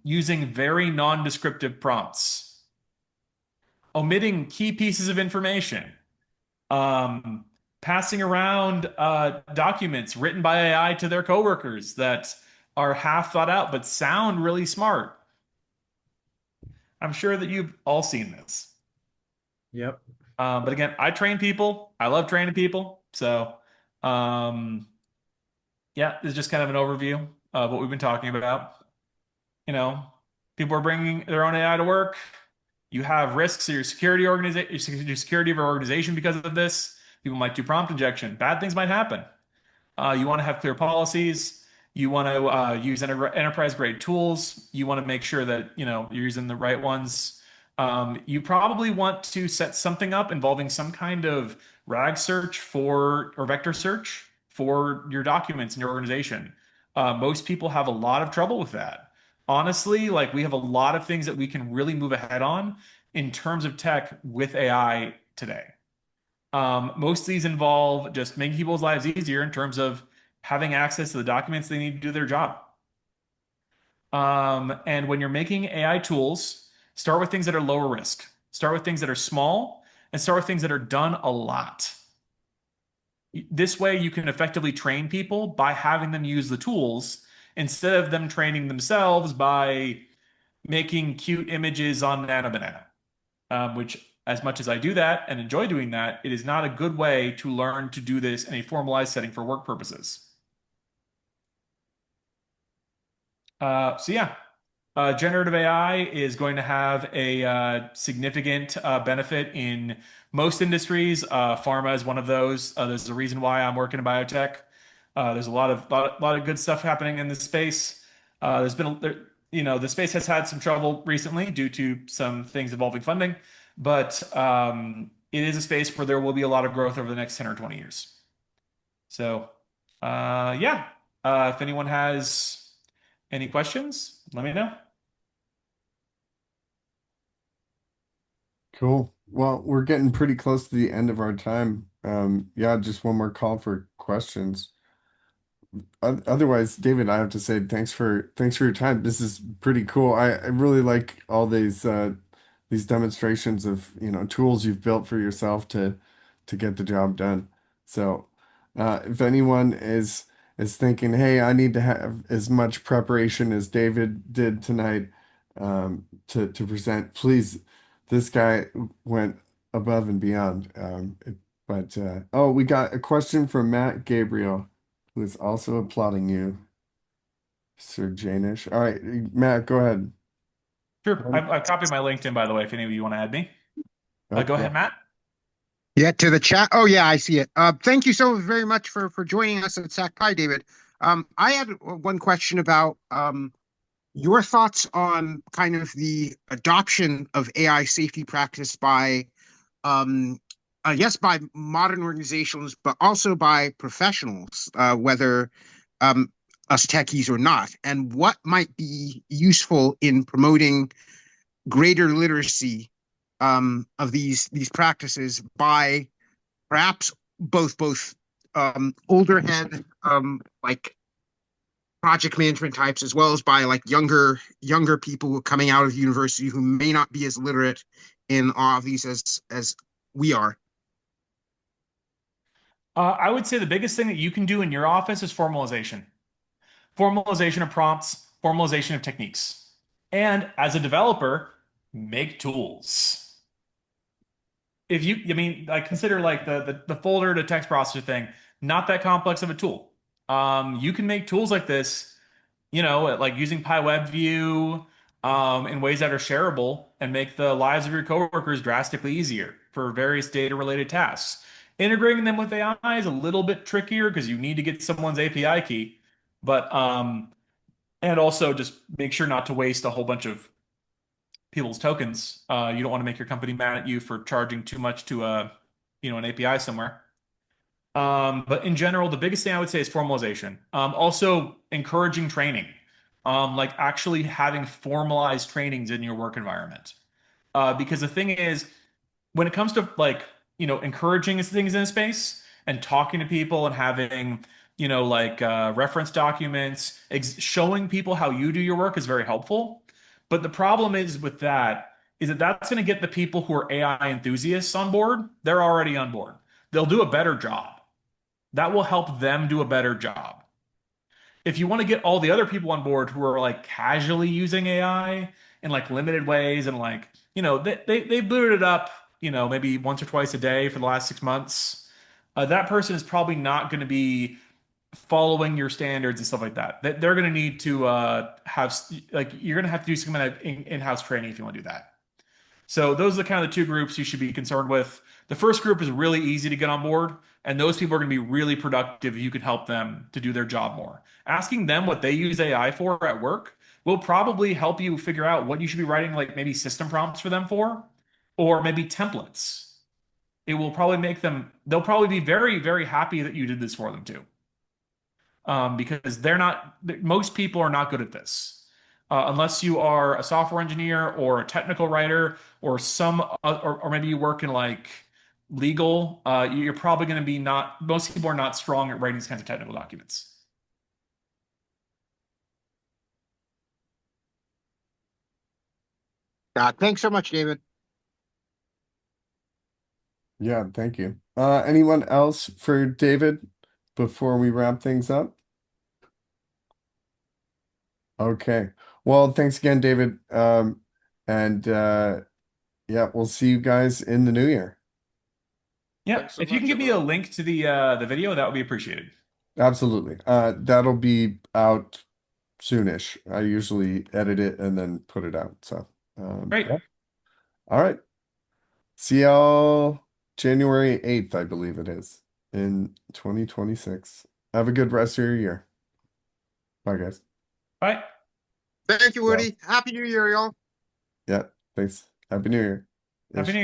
using very non-descriptive prompts, omitting key pieces of information, um, passing around documents written by AI to their coworkers that are half thought out but sound really smart. I'm sure that you've all seen this. Yep. But again, I train people. I love training people. So, um, yeah, this is just kind of an overview of what we've been talking about. You know, people are bringing their own AI to work. You have risks to your security organization, your security of your organization because of this. People might do prompt injection. Bad things might happen. You want to have clear policies. You want to use enterprise grade tools. You want to make sure that you're using the right ones. You probably want to set something up involving some kind of RAG search for or vector search for your documents in your organization. Most people have a lot of trouble with that. Honestly, like we have a lot of things that we can really move ahead on in terms of tech with AI today. Most of these involve just making people's lives easier in terms of having access to the documents they need to do their job. And when you're making AI tools, start with things that are lower risk. Start with things that are small and start with things that are done a lot. This way, you can effectively train people by having them use the tools instead of them training themselves by making cute images on Nano Banana, which, as much as I do that and enjoy doing that, it is not a good way to learn to do this in a formalized setting for work purposes. So yeah, generative AI is going to have a significant benefit in most industries. Pharma is one of those. There's a reason why I'm working in biotech. There's a lot of good stuff happening in this space. There's been, the space has had some trouble recently due to some things involving funding, but it is a space where there will be a lot of growth over the next 10 or 20 years. So, yeah, if anyone has any questions, let me know. Cool. Well, we're getting pretty close to the end of our time. Yeah, just one more call for questions. Otherwise, David, I have to say thanks for your time. This is pretty cool. I really like all these demonstrations of, tools you've built for yourself to get the job done. So, if anyone is thinking, hey, I need to have as much preparation as David did tonight to present, please, this guy went above and beyond. Oh, we got a question from Matt Gabriel, who is also applauding you, Sir Jaenisch. All right, Matt, go ahead. Sure. I've copied my LinkedIn, by the way, if any of you want to add me. Go Yeah. ahead, Matt. Yeah, to the chat. Oh, yeah, I see it. Thank you so very much for joining us at SACPI, David. I had one question about your thoughts on kind of the adoption of AI safety practice by, yes, by modern organizations, but also by professionals, whether us techies or not, and what might be useful in promoting greater literacy of these practices by perhaps both older head like project management types as well as by like younger people who are coming out of university who may not be as literate in all of these as we are. I would say the biggest thing that you can do in your office is formalization. Formalization of prompts, formalization of techniques. And as a developer, make tools. If you, I mean, like consider like the folder to text processor thing, not that complex of a tool. You can make tools like this, like using PyWebView, in ways that are shareable and make the lives of your coworkers drastically easier for various data related tasks. Integrating them with AI is a little bit trickier because you need to get someone's API key, but and also just make sure not to waste a whole bunch of people's tokens. You don't want to make your company mad at you for charging too much to an API somewhere. But in general, the biggest thing I would say is formalization. Also encouraging training, like actually having formalized trainings in your work environment. Because the thing is, when it comes to like, encouraging things in a space and talking to people and having, like reference documents, showing people how you do your work is very helpful. But the problem is with that is that that's going to get the people who are AI enthusiasts on board. They're already on board. They'll do a better job. That will help them do a better job. If you want to get all the other people on board who are like casually using AI in like limited ways and like, they booted it up, maybe once or twice a day for the last 6 months, that person is probably not going to be following your standards and stuff like that. They're going to need to have like you're going to have to do some kind of in-house training if you want to do that. So those are the kind of the two groups you should be concerned with. The first group is really easy to get on board, and those people are going to be really productive if you can help them to do their job more. Asking them what they use AI for at work will probably help you figure out what you should be writing, like maybe system prompts for them for, or maybe templates. It will probably make them, they'll probably be very, very happy that you did this for them too. Because most people are not good at this. Unless you are a software engineer or a technical writer or or maybe you work in like legal, you're probably going to be not, most people are not strong at writing these kinds of technical documents. Thanks so much, David. Yeah, thank you. Anyone else for David before we wrap things up? Okay. Well, thanks again, David. And yeah, we'll see you guys in the new year. Yeah, Thanks so if you can much, give me a everyone. link to the video, that would be appreciated. Absolutely. That'll be out soonish. I usually edit it and then put it out. So, Great. yeah. All right. See y'all January 8th, I believe it is, in 2026. Have a good rest of your year. Bye, guys. Bye. Thank you, Yeah. Woody. Happy New Year, y'all. Yeah. Thanks. Happy New Year. Happy New Year.